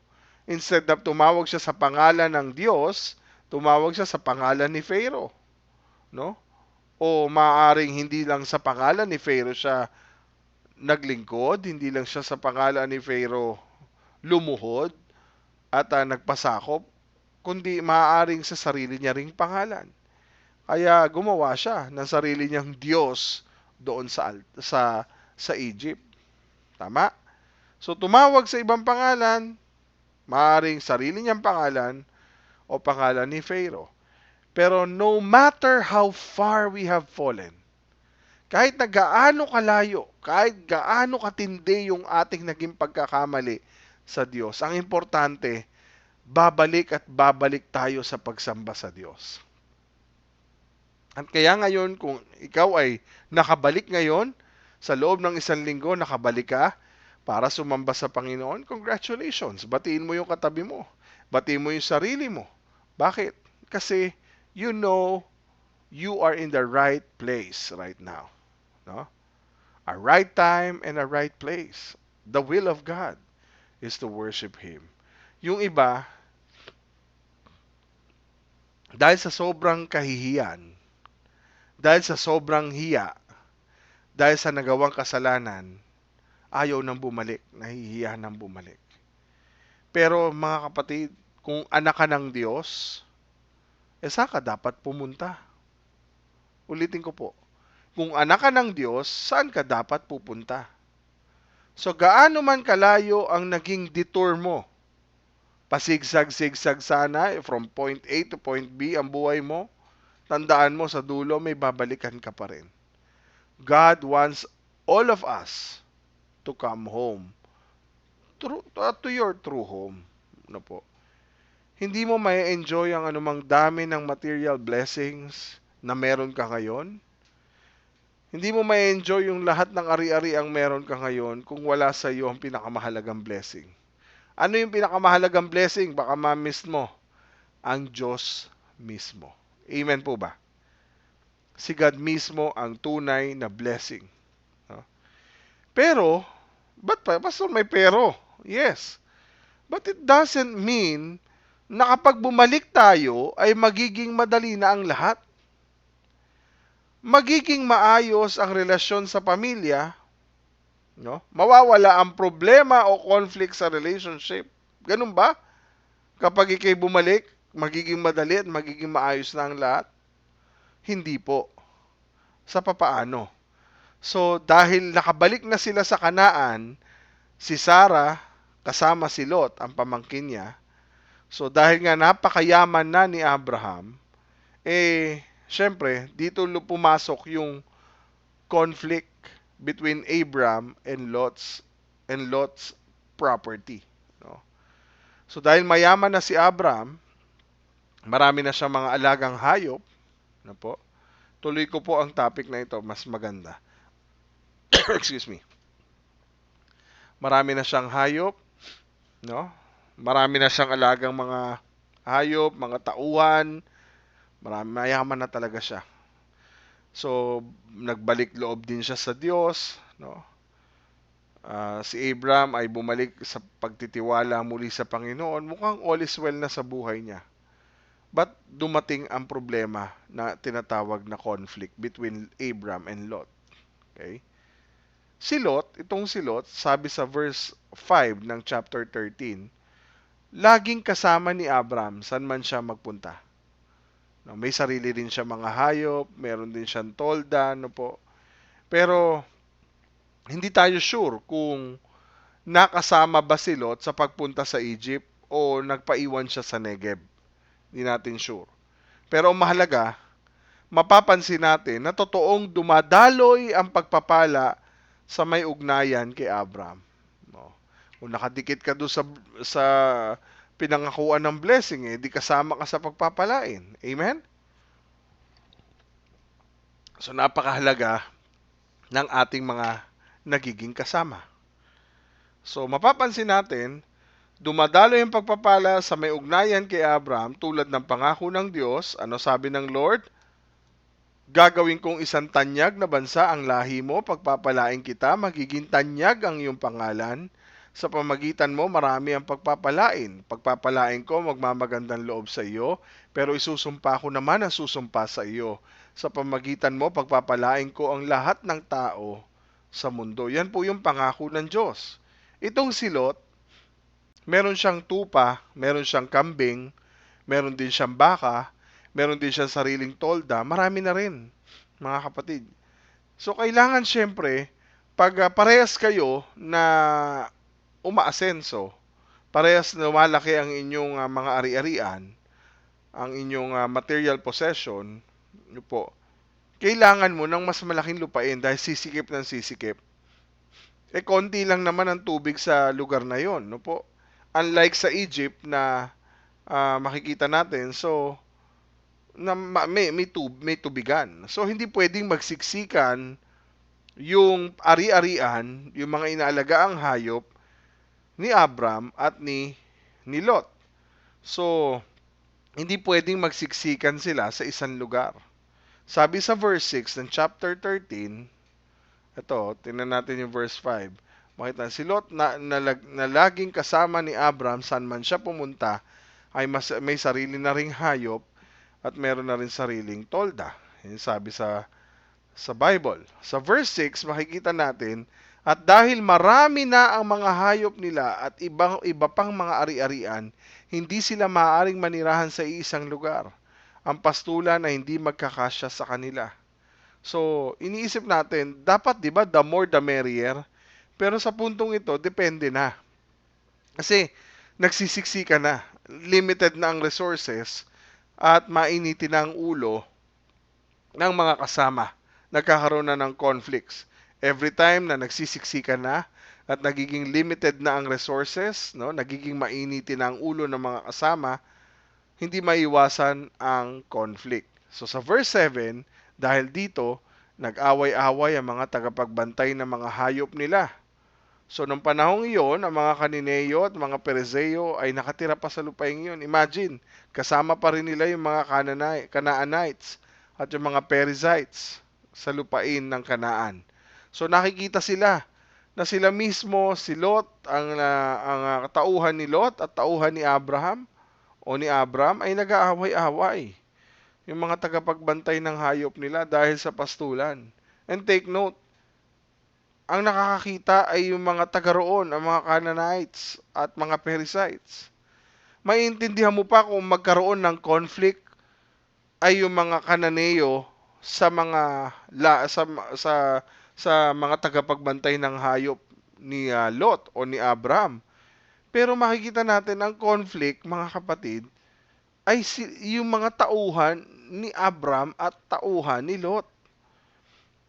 Instead of tumawag siya sa pangalan ng Diyos, tumawag siya sa pangalan ni Pharaoh. No? O maaring hindi lang sa pangalan ni Pharaoh siya naglingkod, hindi lang siya sa pangalan ni Pharaoh lumuhod at nagpasakop, kundi maaaring sa sarili niya ring pangalan. Kaya gumawa siya ng sarili niyang Diyos doon sa Egypt. Tama? So tumawag sa ibang pangalan, maaaring sarili niyang pangalan o pangalan ni Pharaoh. Pero no matter how far we have fallen, kahit na gaano kalayo, kahit gaano katindi yung ating naging pagkakamali sa Diyos, ang importante, babalik at babalik tayo sa pagsamba sa Diyos. At kaya ngayon, kung ikaw ay nakabalik ngayon, sa loob ng isang linggo, nakabalik ka para sumamba sa Panginoon, congratulations. Batiin mo yung katabi mo. Batiin mo yung sarili mo. Bakit? Kasi you know you are in the right place right now. No? A right time and a right place. The will of God is to worship Him. Yung iba, dahil sa sobrang kahihiyan, dahil sa sobrang hiya, dahil sa nagawang kasalanan, ayaw nang bumalik, nahihiya nang bumalik. Pero mga kapatid, kung anak ka ng Diyos, saan ka dapat pumunta? Ulitin ko po, kung anak ka ng Diyos, saan ka dapat pupunta? So gaano man kalayo ang naging detour mo, pasigsag-sigsag sana, from point A to point B ang buhay mo, tandaan mo sa dulo may babalikan ka pa rin. God wants all of us to come home to your true home. No po. Hindi mo may enjoy ang anumang dami ng material blessings na meron ka ngayon. Hindi mo may enjoy yung lahat ng ari-ari ang meron ka ngayon kung wala sa iyo ang pinakamahalagang blessing. Ano yung pinakamahalagang blessing? Baka ma-miss mo. Ang Diyos mismo. Amen po ba? Si God mismo ang tunay na blessing. No? Pero, ba't pa? Pastor, may pero. Yes. But it doesn't mean na kapag bumalik tayo ay magiging madali na ang lahat. Magiging maayos ang relasyon sa pamilya, no? Mawawala ang problema o conflict sa relationship. Ganun ba? Kapag ikay bumalik, magiging madali at magiging maayos na ang lahat? Hindi po. Sa papaano? So, dahil nakabalik na sila sa Kanaan, si Sarah, kasama si Lot, ang pamangkin niya, so dahil nga napakayaman na ni Abraham, syempre, dito pumasok yung conflict between Abraham and Lot's property. No? So dahil mayaman na si Abraham, marami na siyang mga alagang hayop. No po? Tuloy ko po ang topic na ito, mas maganda. Excuse me. Marami na siyang hayop, no? Marami na siyang alagang mga hayop, mga tauhan. Mayaman na talaga siya. So, nagbalik loob din siya sa Diyos, no? Si Abraham ay bumalik sa pagtitiwala muli sa Panginoon. Mukhang all is well na sa buhay niya. But dumating ang problema na tinatawag na conflict between Abraham and Lot. Okay? Itong si Lot, sabi sa verse 5 ng chapter 13, laging kasama ni Abram saan man siya magpunta. No, may sarili din siya mga hayop, meron din siyang tolda, no po. Pero hindi tayo sure kung nakasama ba si Lot sa pagpunta sa Egypt o nagpaiwan siya sa Negev. Hindi natin sure. Pero ang mahalaga, mapapansin natin na totoong dumadaloy ang pagpapala sa may ugnayan kay Abram. No. Kung nakadikit ka doon sa pinangakuan ng blessing, di kasama ka sa pagpapalain. Amen? So napakahalaga ng ating mga nagiging kasama. So mapapansin natin, dumadalo yung pagpapala sa may ugnayan kay Abraham tulad ng pangako ng Diyos. Ano sabi ng Lord? Gagawin kong isang tanyag na bansa ang lahi mo, pagpapalain kita, magiging tanyag ang iyong pangalan. Sa pamagitan mo, marami ang pagpapalain. Pagpapalain ko, magmamagandang loob sa iyo, pero isusumpa ko naman ang susumpa sa iyo. Sa pamagitan mo, pagpapalain ko ang lahat ng tao sa mundo. Yan po yung pangako ng Diyos. Itong si Lot, meron siyang tupa, meron siyang kambing, meron din siyang baka, meron din siyang sariling tolda, marami na rin, mga kapatid. So, kailangan syempre, pag parehas kayo na umaasenso, parehas na lumalaki ang inyong mga ari-arian, ang inyong material possession, po, kailangan mo ng mas malaking lupain dahil sisikip ng sisikip. Konti lang naman ang tubig sa lugar na yon, no po. Unlike sa Egypt na makikita natin, so na may tubigan. So hindi pwedeng magsiksikan yung ari-arian, yung mga inaalagaang hayop ni Abram at ni Lot. So hindi pwedeng magsiksikan sila sa isang lugar. Sabi sa verse 6 ng chapter 13, ito, tingnan natin yung verse 5. Makita, si Lot na laging kasama ni Abram saan man siya pumunta ay may sarili na ring hayop at meron na rin sariling tolda. Yan sabi sa Bible. Sa verse 6, makikita natin, at dahil marami na ang mga hayop nila at iba pang mga ari-arian, hindi sila maaaring manirahan sa isang lugar. Ang pastulan na hindi magkakasya sa kanila. So, iniisip natin, dapat 'di ba the more the merrier? Pero sa puntong ito, depende na. Kasi nagsisiksika na, limited na ang resources at mainitin na ang ulo ng mga kasama. Nagkakaroon na ng conflicts. Every time na nagsisiksika na at nagiging limited na ang resources, no, nagiging mainitin na ang ulo ng mga kasama, hindi maiwasan ang conflict. So sa verse 7, dahil dito, nag-away-away ang mga tagapagbantay ng mga hayop nila. So nung panahong iyon, ang mga Kanineo at mga Perizeo ay nakatira pa sa lupain iyon. Imagine, kasama pa rin nila yung mga Canaanites at yung mga Perizzites sa lupain ng Kanaan. So nakikita sila na sila mismo, si Lot, ang tauhan ni Lot at tauhan ni Abraham o ni Abram ay nag-aaway-away. Yung mga tagapagbantay ng hayop nila dahil sa pastulan. And take note, ang nakakakita ay yung mga taga-roon, ang mga Canaanites at mga Perizzites. Maiintindihan mo pa kung magkaroon ng conflict ay yung mga Cananeo sa mga sa mga tagapagbantay ng hayop ni Lot o ni Abram. Pero makikita natin ang conflict, mga kapatid, ay yung mga tauhan ni Abram at tauhan ni Lot.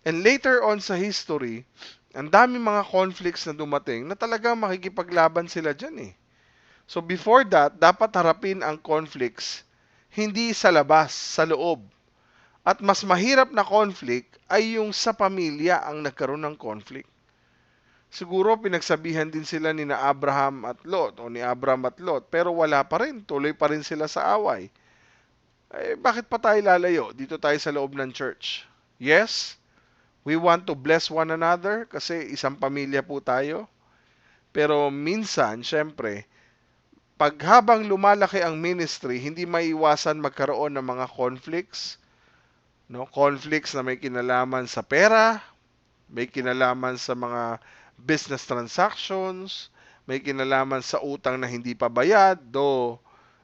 And later on sa history, ang dami mga conflicts na dumating na talagang makikipaglaban sila dyan eh. So before that, dapat harapin ang conflicts hindi sa labas, sa loob. At mas mahirap na conflict ay yung sa pamilya ang nagkaroon ng conflict. Siguro pinagsabihan din sila ni na Abraham at Lot o ni Abram at Lot, pero wala pa rin, tuloy pa rin sila sa away. Bakit pa tayo lalayo? Dito tayo sa loob ng church. Yes, we want to bless one another kasi isang pamilya po tayo. Pero minsan, syempre, pag habang lumalaki ang ministry, hindi maiwasan magkaroon ng mga conflicts. No? Conflicts na may kinalaman sa pera, may kinalaman sa mga business transactions, may kinalaman sa utang na hindi pa bayad, do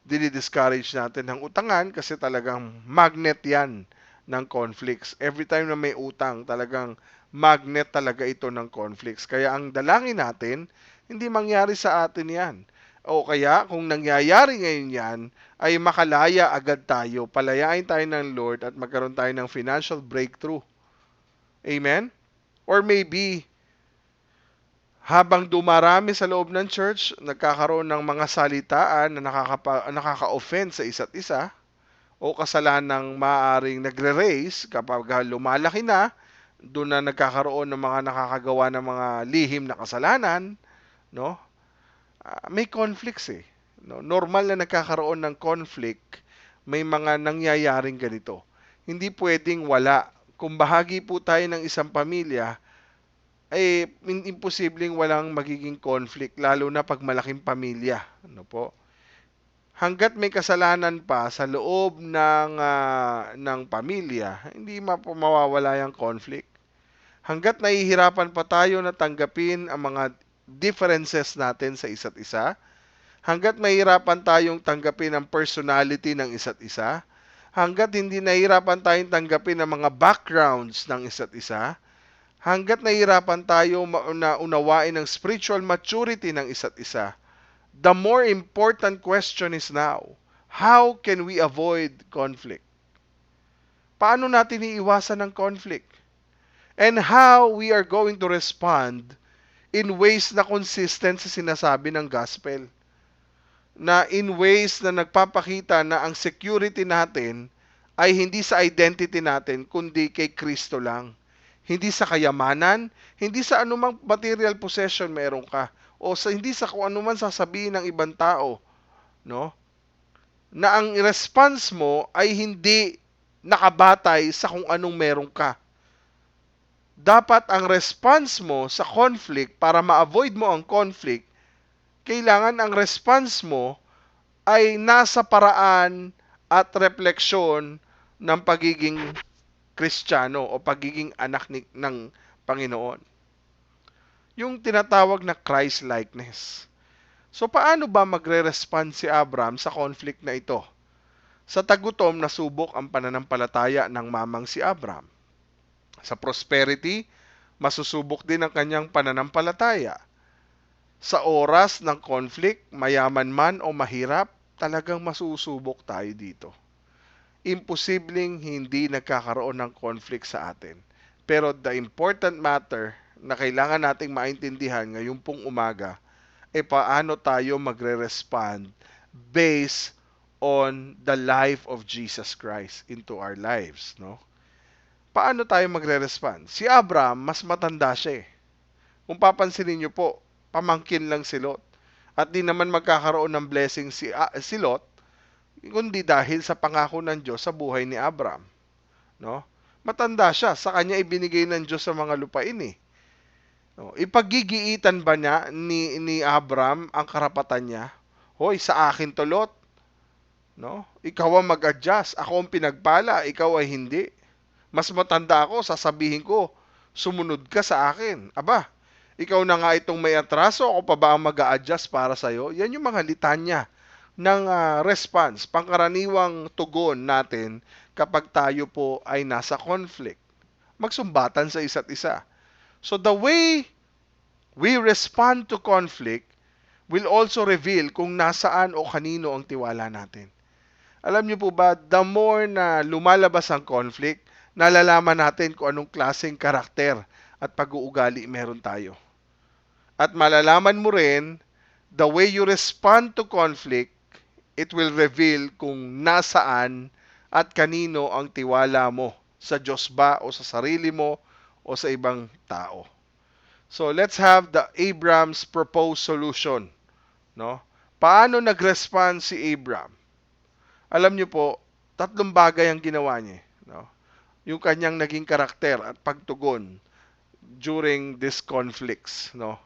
dinidiscourage natin ng utangan kasi talagang magnet yan ng conflicts. Every time na may utang, talagang magnet talaga ito ng conflicts. Kaya ang dalangin natin, hindi mangyari sa atin yan. O kaya, kung nangyayari ngayon yan, ay makalaya agad tayo. Palayain tayo ng Lord at magkaroon tayo ng financial breakthrough. Amen? Or maybe, habang dumarami sa loob ng church, nagkakaroon ng mga salitaan na nakaka-offend sa isa't isa, o kasalanang maaaring nagre-raise kapag lumalaki na, doon na nagkakaroon ng mga nakakagawa ng mga lihim na kasalanan, no? May conflicts eh. No? Normal na nagkakaroon ng conflict, may mga nangyayaring ganito. Hindi pwedeng wala. Kung bahagi po tayo ng isang pamilya, ay imposibleng walang magiging conflict, lalo na pag malaking pamilya. Ano po? Hanggat may kasalanan pa sa loob ng pamilya, hindi mawawala yung conflict. Hanggat nahihirapan pa tayo na tanggapin ang mga differences natin sa isa't isa, hanggat mahirapan tayong tanggapin ang personality ng isa't isa, hanggat hindi nahihirapan tayong tanggapin ang mga backgrounds ng isa't isa, hanggat nahihirapan tayo na unawain ang spiritual maturity ng isa't isa, the more important question is now, how can we avoid conflict? Paano natin iiwasan ng conflict? And how we are going to respond in ways na consistent sa sinasabi ng gospel. Na in ways na nagpapakita na ang security natin ay hindi sa identity natin, kundi kay Kristo lang. Hindi sa kayamanan, hindi sa anumang material possession meron ka, o hindi sa kung anuman sasabihin ng ibang tao, no? Na ang response mo ay hindi nakabatay sa kung anong meron ka. Dapat ang response mo sa conflict, para ma-avoid mo ang conflict, kailangan ang response mo ay nasa paraan at refleksyon ng pagiging Kristiyano o pagiging anak ng Panginoon. Yung tinatawag na Christ-likeness. So paano ba magre-respond si Abraham sa conflict na ito? Sa tagutom, nasubok ang pananampalataya ng mamang si Abraham. Sa prosperity, masusubok din ang kanyang pananampalataya. Sa oras ng conflict, mayaman man o mahirap, talagang masusubok tayo dito. Imposibleng hindi nagkakaroon ng conflict sa atin. Pero the important matter na kailangan nating maintindihan ngayong pong umaga ay paano tayo magre-respond based on the life of Jesus Christ into our lives, no? Paano tayo magre-respond? Si Abraham, mas matanda siya eh. Kung papansinin niyo po, pamangkin lang si Lot. At di naman magkakaroon ng blessing si Lot, kundi dahil sa pangako ng Diyos sa buhay ni Abraham. No? Matanda siya, sa kanya ibinigay ng Diyos sa mga lupain eh. No? Ipagigiitan ba niya ni Abraham ang karapatan niya? Hoy, sa akin to Lot. No? Ikaw ang mag-adjust, ako ang pinagpala, ikaw ay hindi. Mas matanda ako, sasabihin ko, sumunod ka sa akin. Aba, ikaw na nga itong may atraso, ako pa ba ang mag-a-adjust para sa'yo? Yan yung mga litanya ng response, pangkaraniwang tugon natin kapag tayo po ay nasa conflict. Magsumbatan sa isa't isa. So the way we respond to conflict will also reveal kung nasaan o kanino ang tiwala natin. Alam niyo po ba, the more na lumalabas ang conflict, nalalaman natin kung anong klaseng karakter at pag-uugali meron tayo. At malalaman mo rin, the way you respond to conflict, it will reveal kung nasaan at kanino ang tiwala mo. Sa Diyos ba o sa sarili mo o sa ibang tao. So let's have the Abraham's proposed solution. No? Paano nag-respond si Abraham? Alam niyo po, tatlong bagay ang ginawa niya. No? Yung kanyang naging karakter at pagtugon during these conflicts. No?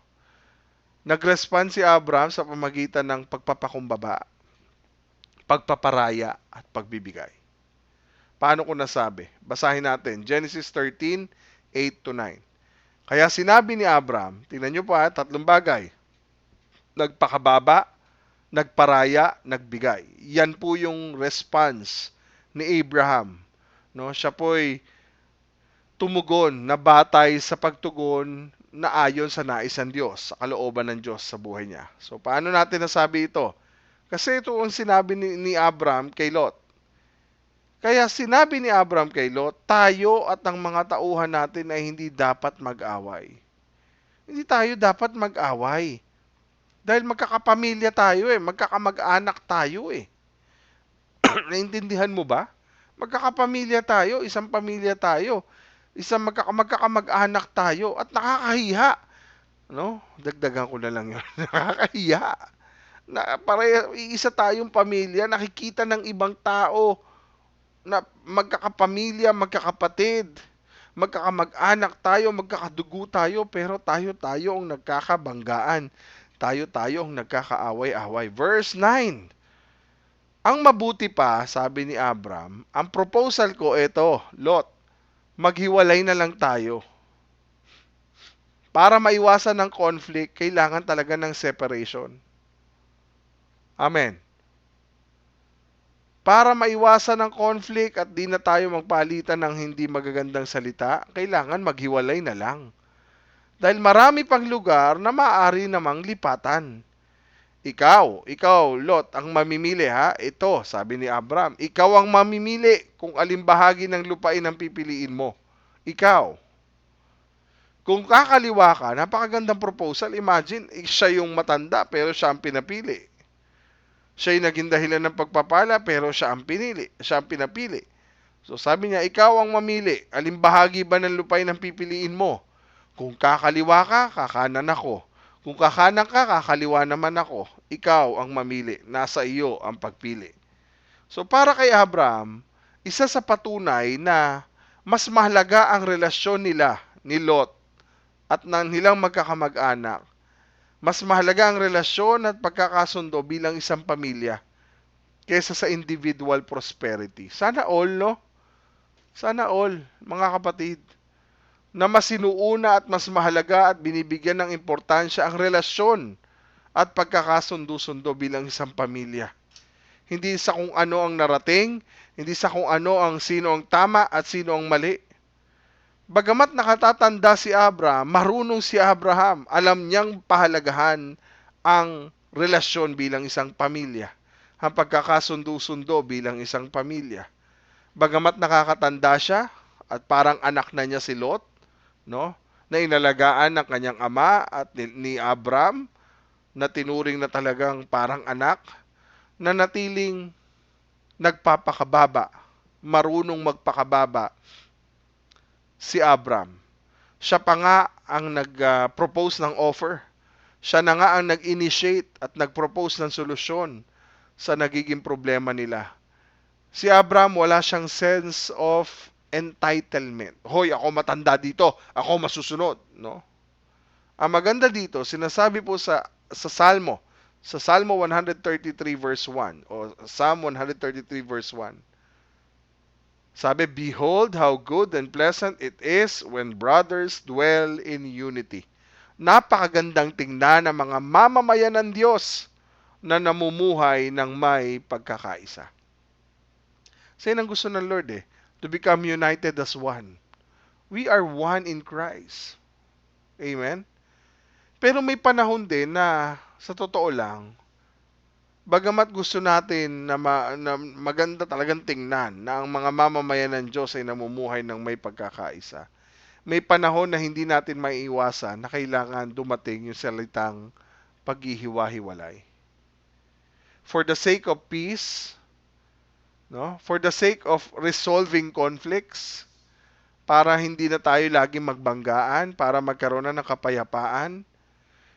Nag-respond si Abraham sa pamagitan ng pagpapakumbaba, pagpaparaya, at pagbibigay. Paano ko nasabi? Basahin natin. Genesis 13:8-9. Kaya sinabi ni Abraham, tingnan nyo pa, tatlong bagay. Nagpakababa, nagparaya, nagbigay. Yan po yung response ni Abraham. No, siya po'y tumugon na batay sa pagtugon na ayon sa nais ng Diyos, sa kalooban ng Diyos sa buhay niya. So, paano natin nasabi ito? Kasi ito ang sinabi ni Abraham kay Lot. Kaya sinabi ni Abraham kay Lot, tayo at ang mga tauhan natin ay hindi dapat mag-away. Hindi tayo dapat mag-away. Dahil magkakapamilya tayo magkakamag-anak tayo Naintindihan mo ba? Magkakapamilya tayo, isang pamilya tayo, isang magkakamag-anak tayo, at nakakahiya. No? Dagdagan ko na lang yun. Nakakahiya. Iisa tayong pamilya, nakikita ng ibang tao na magkakapamilya, magkakapatid, magkakamag-anak tayo, magkakadugo tayo, pero tayo ang nagkakabanggaan. Tayo ang nagkakaaway-away. Verse 9. Ang mabuti pa, sabi ni Abram, ang proposal ko ito, Lot, maghiwalay na lang tayo. Para maiwasan ng conflict, kailangan talaga ng separation. Amen. Para maiwasan ng conflict at di na tayo magpalitan ng hindi magagandang salita, kailangan maghiwalay na lang. Dahil marami pang lugar na maaari namang lipatan. Ikaw, Lot, ang mamimili ha. Ito, sabi ni Abraham, ikaw ang mamimili kung alin bahagi ng lupain ang pipiliin mo. Ikaw. Kung kakaliwa ka, napakagandang proposal. Imagine, siya yung matanda pero siya ang pinapili. Siya yung naging dahilan ng pagpapala pero siya ang pinapili. So sabi niya, ikaw ang mamili. Alin bahagi ba ng lupain ang pipiliin mo? Kung kakaliwa ka, kakanan ako. Kung kakanan ka, kakaliwa naman ako. Ikaw ang mamili. Nasa iyo ang pagpili. So para kay Abraham, isa sa patunay na mas mahalaga ang relasyon nila ni Lot at ng nilang magkakamag-anak. Mas mahalaga ang relasyon at pagkakasundo bilang isang pamilya kaysa sa individual prosperity. Sana all, no? Sana all, mga kapatid, na mas sinuuna at mas mahalaga at binibigyan ng importansya ang relasyon at pagkakasundo-sundo bilang isang pamilya. Hindi sa kung ano ang narating, hindi sa kung ano ang sino ang tama at sino ang mali. Bagamat nakatatanda si Abraham, marunong si Abraham, alam niyang pahalagahan ang relasyon bilang isang pamilya, ang pagkakasundo-sundo bilang isang pamilya. Bagamat nakakatanda siya at parang anak na niya si Lot, no? Na inalagaan ng kanyang ama at ni Abraham, na tinuring na talagang parang anak, na natiling nagpapakababa, marunong magpakababa si Abraham. Siya pa nga ang nag-propose ng offer. Siya na nga ang nag-initiate at nag-propose ng solusyon sa nagiging problema nila. Si Abraham, wala siyang sense of entitlement. Hoy, ako matanda dito, ako masusunod, no? Ang maganda dito, sinasabi po sa Salmo 133 verse 1 o Psalm 133 verse 1. Sabi, behold how good and pleasant it is when brothers dwell in unity. Napakagandang tingnan ng mga mamamayan ng Diyos na namumuhay ng may pagkakaisa. Sa'yo ang gusto ng Lord to become united as one. We are one in Christ. Amen? Pero may panahon din na, sa totoo lang, bagamat gusto natin na maganda talagang tingnan na ang mga mamamayan ng Diyos ay namumuhay ng may pagkakaisa, may panahon na hindi natin maiiwasan na kailangan dumating yung salitang paghihiwa-hiwalay. For the sake of peace, no? For the sake of resolving conflicts, para hindi na tayo laging magbanggaan, para magkaroon na ng kapayapaan,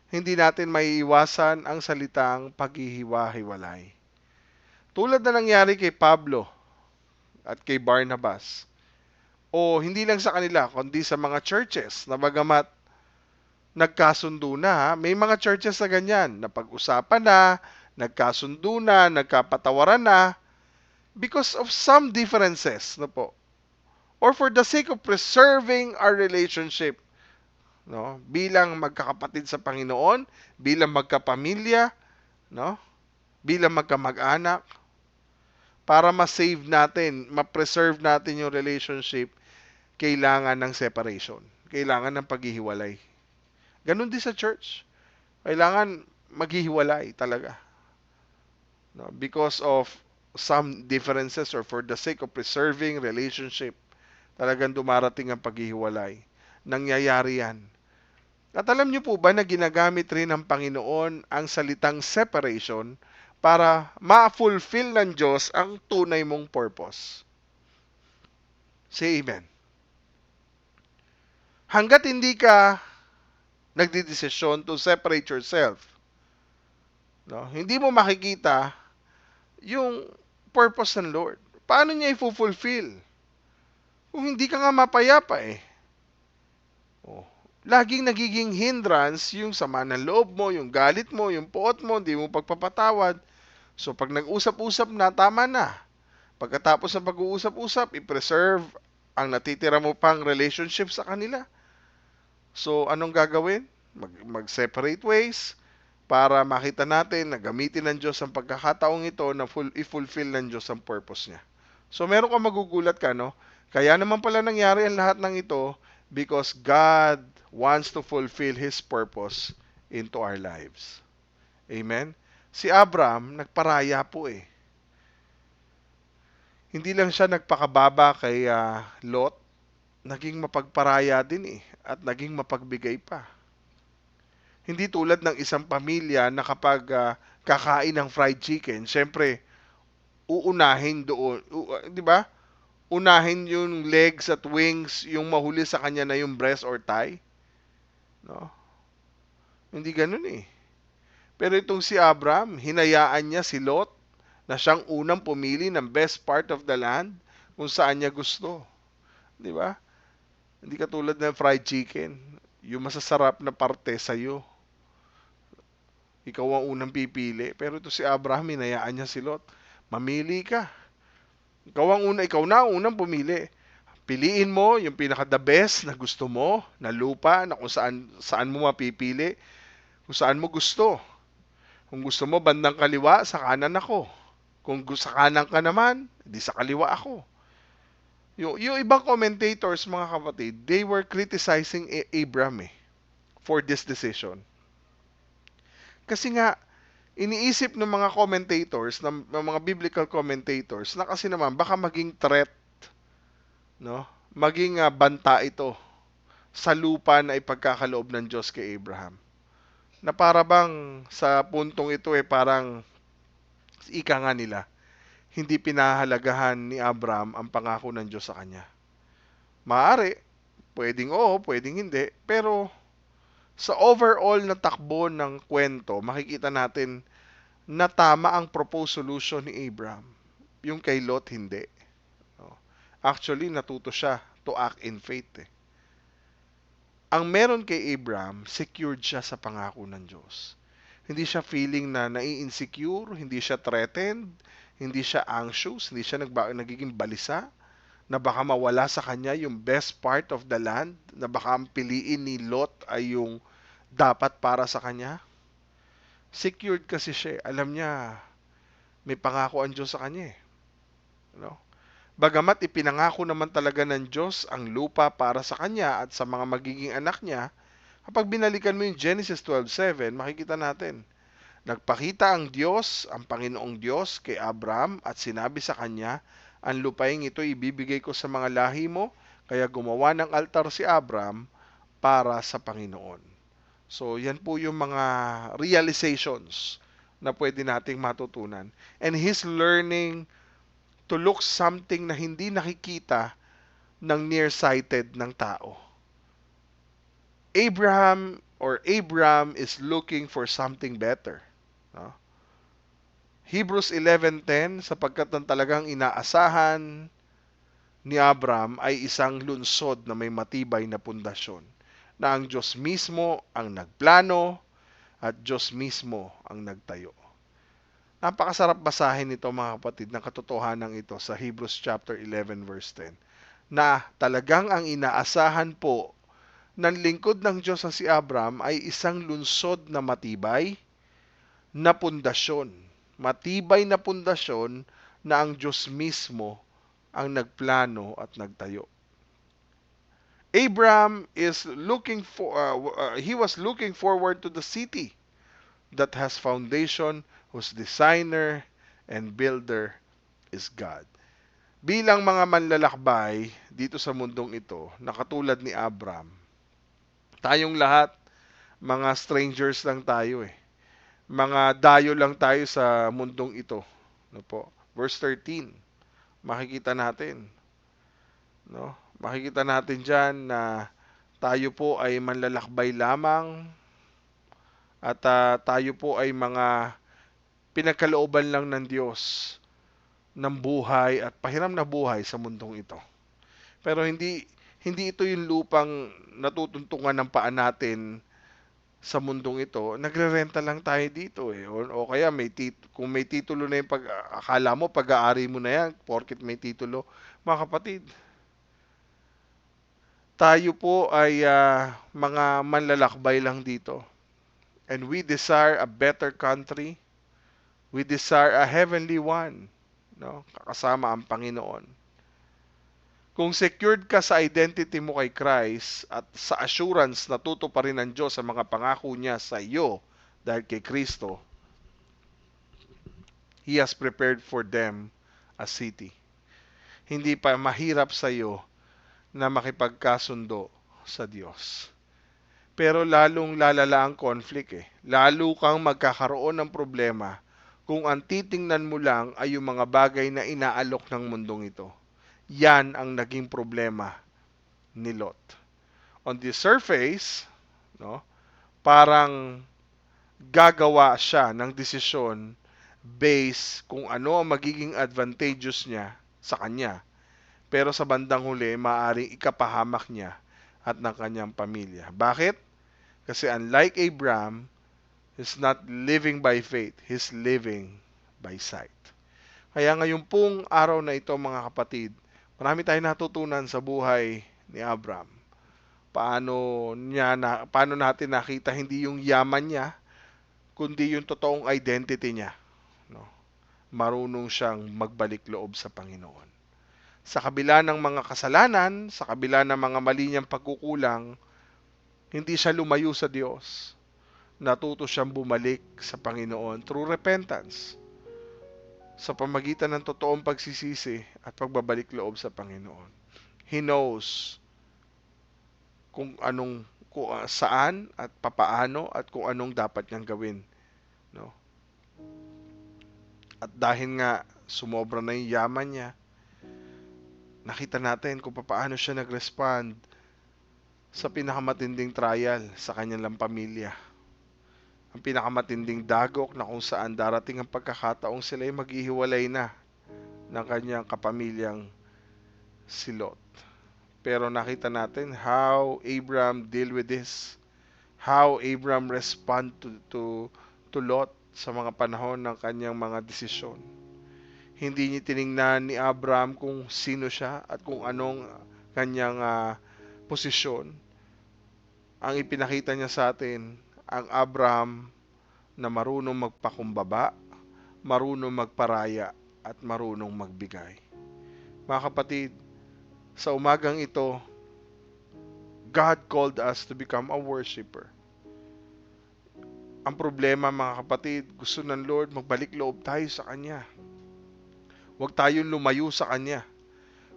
hindi natin maiiwasan ang salitang paghihiwa-hiwalay. Tulad na nangyari kay Pablo at kay Barnabas. O hindi lang sa kanila, kundi sa mga churches na bagamat nagkasundo na, may mga churches na ganyan, napag-usapan na, nagkasundo na, nagkapatawaran na, because of some differences, no po. Or for the sake of preserving our relationship, no? Bilang magkakapatid sa Panginoon, bilang magkapamilya, no? Bilang magkamag-anak, para ma-save natin, ma-preserve natin yung relationship, kailangan ng separation. Kailangan ng paghihiwalay. Ganun din sa church. Kailangan maghihiwalay talaga. No? Because of some differences or for the sake of preserving relationship, talagang dumarating ang paghihiwalay. Nangyayari yan. At alam niyo po ba na ginagamit rin ng Panginoon ang salitang separation para ma-fulfill ng Diyos ang tunay mong purpose? Say amen. Hanggat hindi ka nagdidesisyon to separate yourself, no, hindi mo makikita yung purpose ng Lord. Paano niya i-fulfill? Kung hindi ka nga mapayapa eh. Oh, laging nagiging hindrance yung sama ng loob mo, yung galit mo, yung puot mo, hindi mo pagpapatawad. So pag nag-usap-usap na, tama na. Pagkatapos ng pag-uusap-usap, i-preserve ang natitira mo pang relationship sa kanila. So anong gagawin? Mag-separate ways para makita natin na gamitin ng Diyos ang pagkakataong ito na i-fulfill ng Diyos ang purpose niya. So meron kang magugulat ka, no? Kaya naman pala nangyari ang lahat ng ito because God wants to fulfill His purpose into our lives. Amen? Si Abraham, nagparaya po eh. Hindi lang siya nagpakababa kay Lot, naging mapagparaya din eh, at naging mapagbigay pa. Hindi tulad ng isang pamilya na kapag kakain ng fried chicken, syempre, uunahin doon, di ba? Unahin yung legs at wings, yung mahuli sa kanya na yung breast or thigh. No? Hindi ganun eh. Pero itong si Abraham, hinayaan niya si Lot na siyang unang pumili ng best part of the land kung saan niya gusto. Di ba? Hindi katulad ng fried chicken. Yung masasarap na parte sa'yo. Ikaw ang unang pipili. Pero ito si Abraham, hinayaan niya si Lot. Mamili ka. Ikaw na ang unang pumili. Piliin mo yung pinaka the best na gusto mo, na lupa, na kung saan mo mapipili, kung saan mo gusto. Kung gusto mo bandang kaliwa, sa kanan ako. Kung sa kanan ka naman, di sa kaliwa ako. Yung ibang commentators, mga kapatid, they were criticizing Abraham for this decision. Kasi nga, iniisip ng mga commentators, ng mga biblical commentators, na kasi naman, baka maging threat, no? Maging banta ito sa lupa na ipagkakaloob ng Diyos kay Abraham. Na para bang sa puntong ito parang ika nga nila, hindi pinahalagahan ni Abraham ang pangako ng Diyos sa kanya. Maaari, pwedeng oo, pwedeng hindi, pero sa overall na takbo ng kwento, makikita natin na tama ang proposed solution ni Abraham. Yung kay Lot, hindi. Actually, natuto siya to act in faith. Ang meron kay Abraham, secured siya sa pangako ng Diyos. Hindi siya feeling na nai-insecure, hindi siya threatened, hindi siya anxious, hindi siya nagiging balisa, na baka mawala sa kanya yung best part of the land, na baka ang piliin ni Lot ay yung dapat para sa kanya. Secured kasi siya. Alam niya, may pangako ang Diyos sa kanya. No? Bagamat ipinangako naman talaga ng Diyos ang lupa para sa kanya at sa mga magiging anak niya, kapag binalikan mo yung Genesis 12:7, makikita natin, nagpakita ang Diyos, ang Panginoong Diyos kay Abraham at sinabi sa kanya, ang lupaing ito ibibigay ko sa mga lahi mo, kaya gumawa ng altar si Abraham para sa Panginoon. So, yan po yung mga realizations na pwede nating matutunan. And he's learning to look something na hindi nakikita ng nearsighted ng tao. Abraham is looking for something better. No? Hebrews 11:10, sapagkat ang talagang inaasahan ni Abraham ay isang lunsod na may matibay na pundasyon, na ang Diyos mismo ang nagplano at Diyos mismo ang nagtayo. Napakasarap basahin ito, mga kapatid, ng katotohanan ito sa Hebrews chapter 11 verse 10, na talagang ang inaasahan po ng lingkod ng Diyos na si Abraham ay isang lunsod na matibay na pundasyon. Matibay na pundasyon na ang Diyos mismo ang nagplano at nagtayo. Abraham he was looking forward to the city that has foundation, whose designer and builder is God. Bilang mga manlalakbay dito sa mundong ito, na katulad ni Abraham, tayong lahat, mga strangers lang tayo eh. Mga dayo lang tayo sa mundong ito. No po? Verse 13, makikita natin. No? Makikita natin dyan na tayo po ay manlalakbay lamang at tayo po ay mga pinagkalooban lang ng Diyos ng buhay at pahiram na buhay sa mundong ito. Pero hindi ito yung lupang natutuntungan ng paa natin sa mundong ito. Nagre-renta lang tayo dito eh. O kaya kung may titulo na yung akala mo pag-aari mo na yan porket may titulo. Mga kapatid, tayo po ay mga manlalakbay lang dito. And we desire a better country. We desire a heavenly one. No? Kasama ang Panginoon. Kung secured ka sa identity mo kay Christ at sa assurance na tutuparin ng Diyos sa mga pangako niya sa iyo dahil kay Kristo, He has prepared for them a city. Hindi pa mahirap sa iyo na makipagkasundo sa Diyos. Pero lalong lalala ang conflict eh. Lalo kang magkakaroon ng problema kung ang titingnan mo lang ay yung mga bagay na inaalok ng mundong ito. Yan ang naging problema ni Lot. On the surface, no, parang gagawa siya ng desisyon based kung ano ang magiging advantageous niya sa kanya. Pero sa bandang huli, maaaring ikapahamak niya at ng kanyang pamilya. Bakit? Kasi unlike Abraham, he's not living by faith, he's living by sight. Kaya ngayon pong araw na ito mga kapatid, marami tayong natutunan sa buhay ni Abraham. Paano natin nakita hindi yung yaman niya, kundi yung totoong identity niya. No? Marunong siyang magbalik loob sa Panginoon. Sa kabila ng mga kasalanan, sa kabila ng mga mali niyang pagkukulang, hindi siya lumayo sa Diyos. Natuto siyang bumalik sa Panginoon through repentance. Sa pamagitan ng totoong pagsisisi at pagbabalik loob sa Panginoon. He knows kung saan at papaano at kung anong dapat niyang gawin. No? At dahil nga sumobra na yung yaman niya, nakita natin kung paano siya nag-respond sa pinakamatinding trial sa kanyang pamilya. Ang pinakamatinding dagok na kung saan darating ang pagkakataong sila ay maghihiwalay na ng kanyang kapamilyang si Lot. Pero nakita natin how Abraham deal with this. How Abraham respond to Lot sa mga panahon ng kanyang mga desisyon. Hindi niya tiningnan ni Abraham kung sino siya at kung anong kanyang posisyon. Ang ipinakita niya sa atin, ang Abraham na marunong magpakumbaba, marunong magparaya, at marunong magbigay. Mga kapatid, sa umagang ito, God called us to become a worshiper. Ang problema mga kapatid, gusto ng Lord magbalik loob tayo sa Kanya. Huwag tayong lumayo sa Kanya.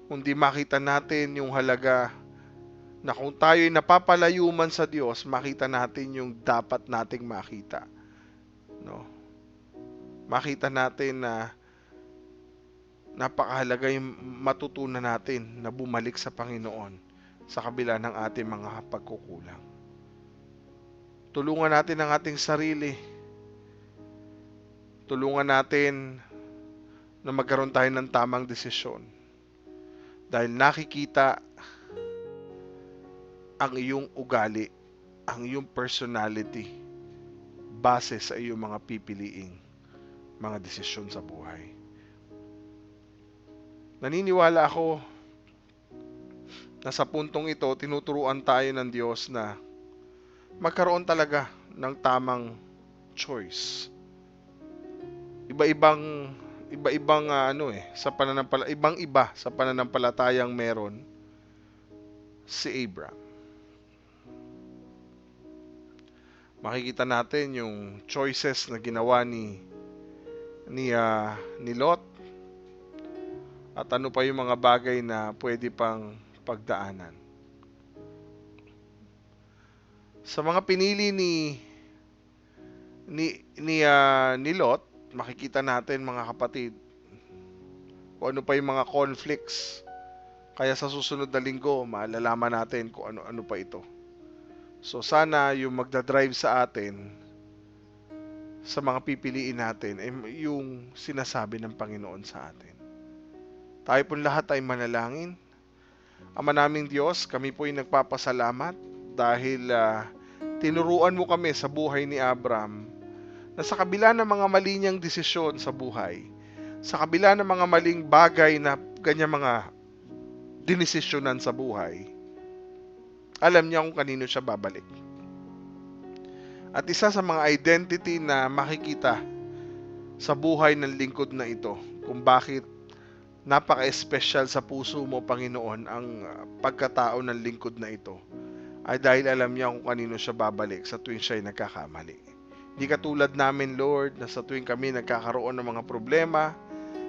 Kundi makita natin yung halaga na kung tayo'y napapalayo man sa Diyos, makita natin yung dapat nating makita. No? Makita natin na napakahalaga yung matutunan natin na bumalik sa Panginoon sa kabila ng ating mga pagkukulang. Tulungan natin ang ating sarili. Tulungan natin na magkaroon tayo ng tamang desisyon. Dahil nakikita ang iyong ugali, ang iyong personality, base sa iyong mga pipiliing mga desisyon sa buhay. Naniniwala ako na sa puntong ito, tinuturuan tayo ng Diyos na magkaroon talaga ng tamang choice. Iba-ibang sa ibang-iba sa pananampalatayang meron si Abraham. Makikita natin yung choices na ginawa ni Lot at ano pa yung mga bagay na pwede pang pagdaanan. Sa mga pinili ni Lot, makikita natin mga kapatid kung ano pa yung mga conflicts. Kaya sa susunod na linggo, malalaman natin kung ano pa ito. So sana yung magdadrive sa atin sa mga pipiliin natin ay yung sinasabi ng Panginoon sa atin. Tayo po lahat ay manalangin. Ama naming Diyos, kami po ay nagpapasalamat dahil tinuruan mo kami sa buhay ni Abraham na sa kabila ng mga mali niyang desisyon sa buhay, sa kabila ng mga maling bagay na kanyang mga dinesisyonan sa buhay, alam niya kung kanino siya babalik. At isa sa mga identity na makikita sa buhay ng lingkod na ito, kung bakit napaka-espesyal sa puso mo, Panginoon, ang pagkatao ng lingkod na ito, ay dahil alam niya kung kanino siya babalik sa tuwing siya ay nagkakamali. Hindi katulad namin, Lord, na sa tuwing kami nagkakaroon ng mga problema,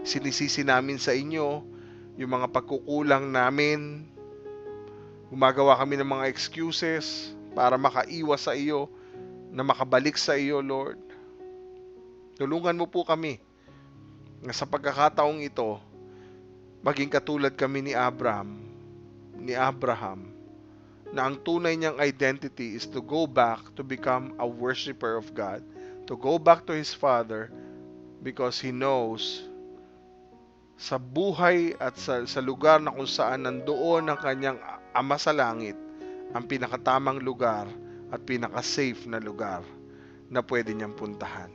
sinisisi namin sa inyo yung mga pagkukulang namin, gumagawa kami ng mga excuses para makaiwas sa iyo, na makabalik sa iyo, Lord. Tulungan mo po kami na sa pagkakataong ito, maging katulad kami ni Abraham, na ang tunay niyang identity is to go back to become a worshiper of God, to go back to his Father, because he knows sa buhay at sa lugar na kung saan nandoon ang kanyang Ama sa langit, ang pinakatamang lugar at pinaka-safe na lugar na pwede niyang puntahan.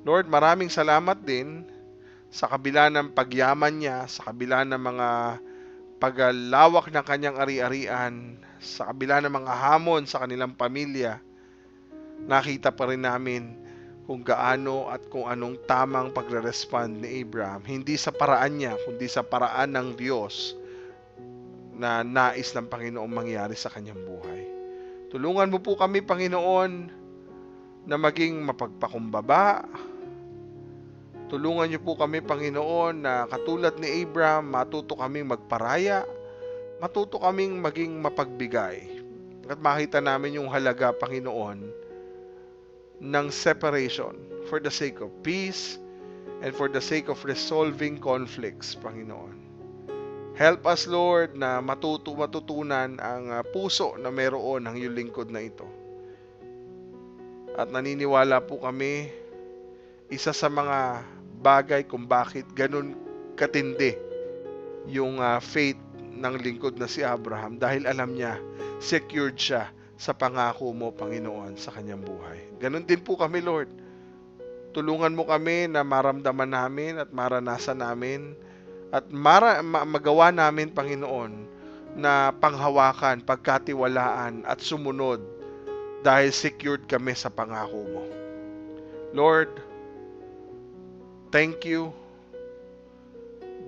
Lord, maraming salamat din sa kabila ng pagyaman niya, sa kabila ng mga paglawak ng kanyang ari-arian, sa kabila ng mga hamon sa kanilang pamilya, nakita pa rin namin kung gaano at kung anong tamang pagre-respond ni Abraham, hindi sa paraan niya, kundi sa paraan ng Diyos na nais ng Panginoon mangyari sa kanyang buhay. Tulungan mo po kami, Panginoon, na maging mapagpakumbaba. Tulungan niyo po kami, Panginoon, na katulad ni Abraham, matuto kaming magparaya, matuto kaming maging mapagbigay. At makita namin yung halaga, Panginoon, ng separation for the sake of peace and for the sake of resolving conflicts, Panginoon. Help us, Lord, na matutunan ang puso na meron ng iyong lingkod na ito. At naniniwala po kami, isa sa mga bagay kung bakit ganun katindi yung faith ng lingkod na si Abraham, dahil alam niya, secured siya sa pangako mo, Panginoon, sa kanyang buhay. Ganun din po kami, Lord. Tulungan mo kami na maramdaman namin at maranasan namin at magawa namin, Panginoon, na panghawakan, pagkatiwalaan at sumunod dahil secured kami sa pangako mo. Lord, thank you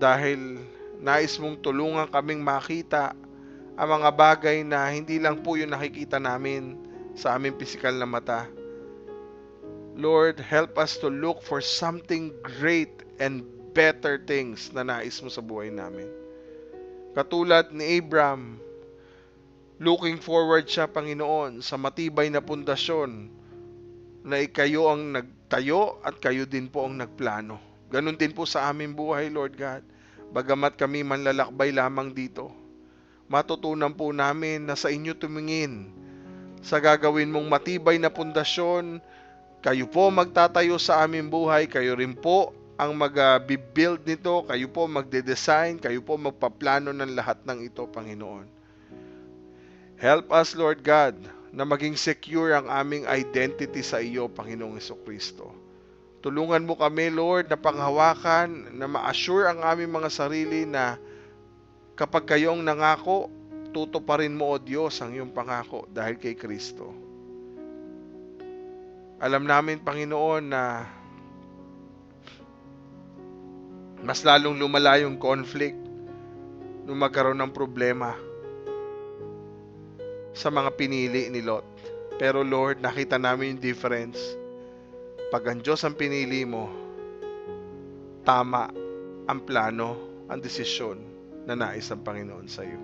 dahil nais mong tulungan kaming makita ang mga bagay na hindi lang po yung nakikita namin sa aming pisikal na mata. Lord, help us to look for something great and better things na nais mo sa buhay namin. Katulad ni Abraham, looking forward siya, Panginoon, sa matibay na pundasyon na kayo ang nagtayo at kayo din po ang nagplano. Ganun din po sa aming buhay, Lord God. Bagamat kami manlalakbay lamang dito, matutunan po namin na sa inyo tumingin. Sa gagawin mong matibay na pundasyon, kayo po magtatayo sa aming buhay, kayo rin po ang mag-build nito, kayo po magde-design, kayo po magpaplano ng lahat ng ito, Panginoon. Help us, Lord God, na maging secure ang aming identity sa iyo, Panginoong Jesucristo. Tulungan mo kami, Lord, na panghawakan, na ma-assure ang aming mga sarili na Kapag kayong nangako, tutuparin mo, O Diyos, ang iyong pangako dahil kay Kristo. Alam namin, Panginoon, na mas lalong lumala yung conflict nung magkaroon ng problema sa mga pinili ni Lot. Pero Lord, nakita namin yung difference. Pag ang Diyos ang pinili mo, tama ang plano, ang desisyon na nais ng Panginoon sa iyo.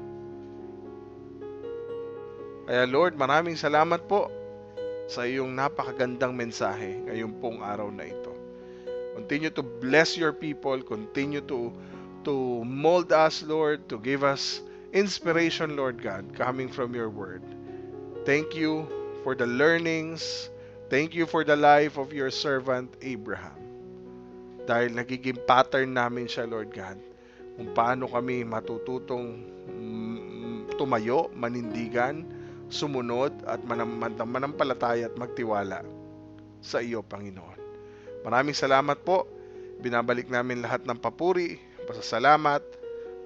Kaya Lord, maraming salamat po sa iyong napakagandang mensahe ngayong pong araw na ito. Continue to bless your people, continue to mold us, Lord, to give us inspiration, Lord God, coming from your word. Thank you for the learnings. Thank you for the life of your servant Abraham. Dahil nagiging pattern namin siya, Lord God, kung paano kami matututong tumayo, manindigan, sumunod at manampalataya at magtiwala sa iyo, Panginoon. Maraming salamat po. Binabalik namin lahat ng papuri, pasasalamat,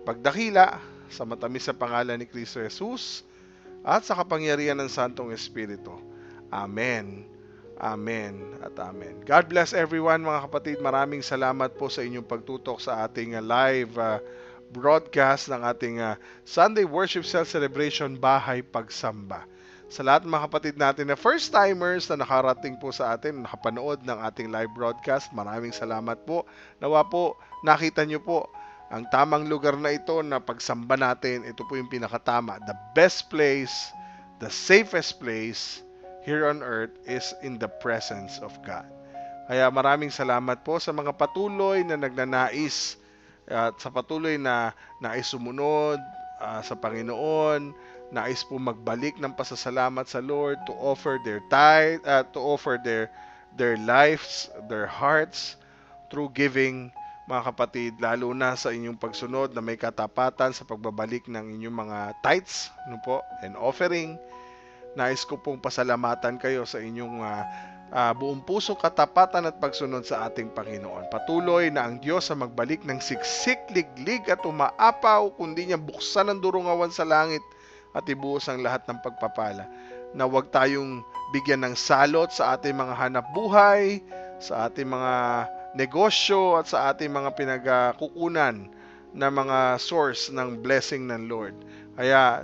pagdakila sa matamis na pangalan ni Kristo Jesus at sa kapangyarihan ng Santong Espiritu. Amen. Amen at amen. God bless everyone, mga kapatid. Maraming salamat po sa inyong pagtutok sa ating live broadcast ng ating Sunday Worship Cell Celebration Bahay Pagsamba. Sa lahat ng mga kapatid natin na first-timers na nakarating po sa atin, nakapanood ng ating live broadcast, maraming salamat po. Nawa po, nakita nyo po ang tamang lugar na ito na pagsamba natin. Ito po yung pinakatama. The best place, the safest place here on earth is in the presence of God. Kaya maraming salamat po sa mga patuloy na nagnanais at sa patuloy na nais sumunod sa Panginoon, nais po magbalik ng pasasalamat sa Lord, to offer their tithe, to offer their lives, their hearts through giving, mga kapatid, lalo na sa inyong pagsunod na may katapatan sa pagbabalik ng inyong mga tithes, po, and offering. Nais ko pong pasalamatan kayo sa inyong buong pusong katapatan at pagsunod sa ating Panginoon. Patuloy na ang Diyos sa magbalik ng siksik, liglig at umaapaw, kundi niya buksan ang durungawan sa langit at ibuhos ang lahat ng pagpapala. Na huwag tayong bigyan ng salot sa ating mga hanap buhay, sa ating mga negosyo at sa ating mga pinagkukunan na mga source ng blessing ng Lord. Kaya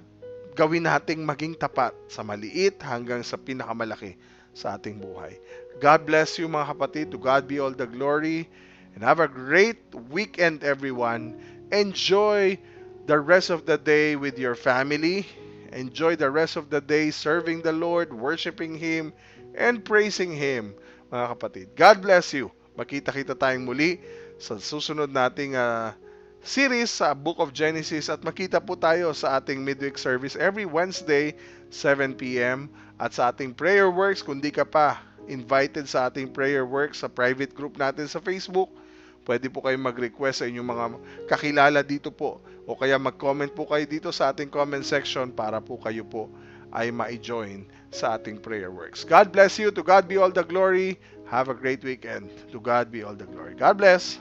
gawin nating maging tapat sa maliit hanggang sa pinakamalaki sa ating buhay. God bless you, mga kapatid. To God be all the glory. And have a great weekend, everyone. Enjoy the rest of the day with your family. Enjoy the rest of the day serving the Lord, worshiping Him, and praising Him, mga kapatid. God bless you. Makita-kita tayong muli sa susunod nating series sa Book of Genesis at makita po tayo sa ating midweek service every Wednesday, 7 p.m. at sa ating prayer works. Kung di ka pa invited sa ating prayer works sa private group natin sa Facebook, pwede po kayong mag-request sa inyong mga kakilala dito po o kaya mag-comment po kayo dito sa ating comment section para po kayo po ay ma-join sa ating prayer works. God bless you. To God be all the glory. Have a great weekend. To God be all the glory. God bless.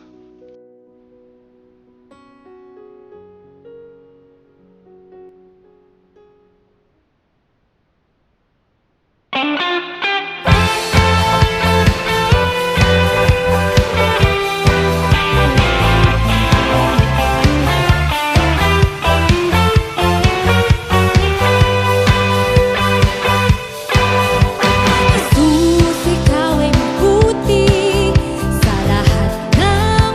Jesus, ikaw ay mabuti sa lahat ng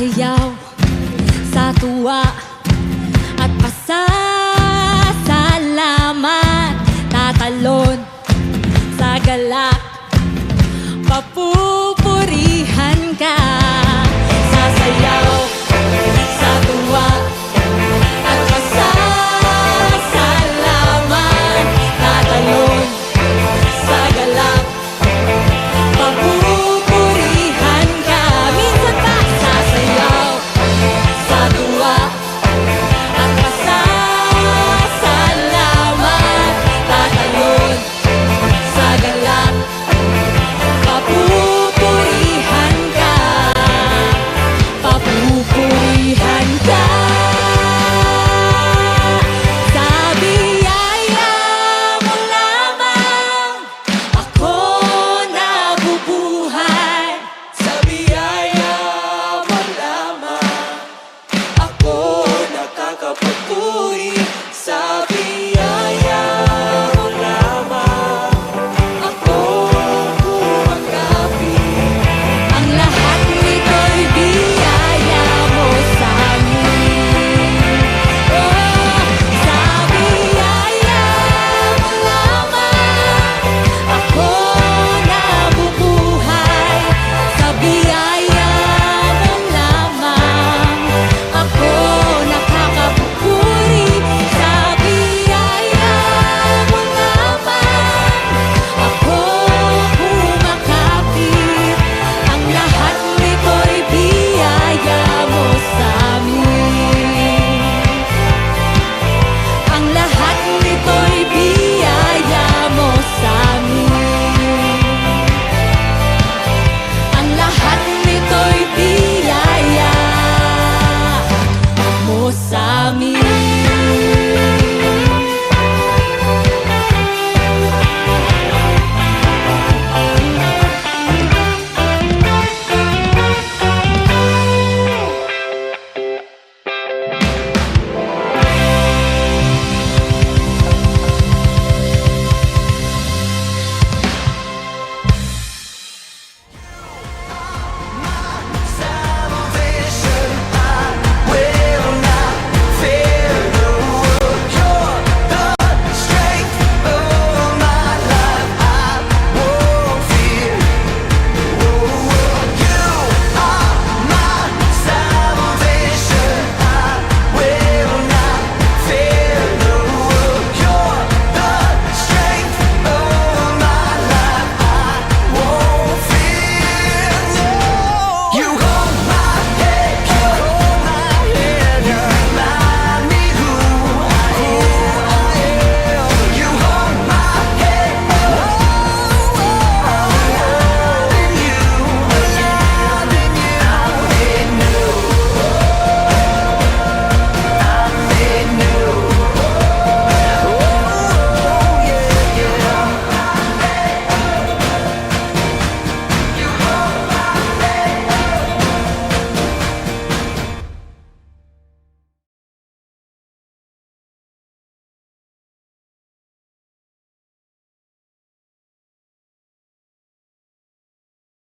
sayaw, sa tuwa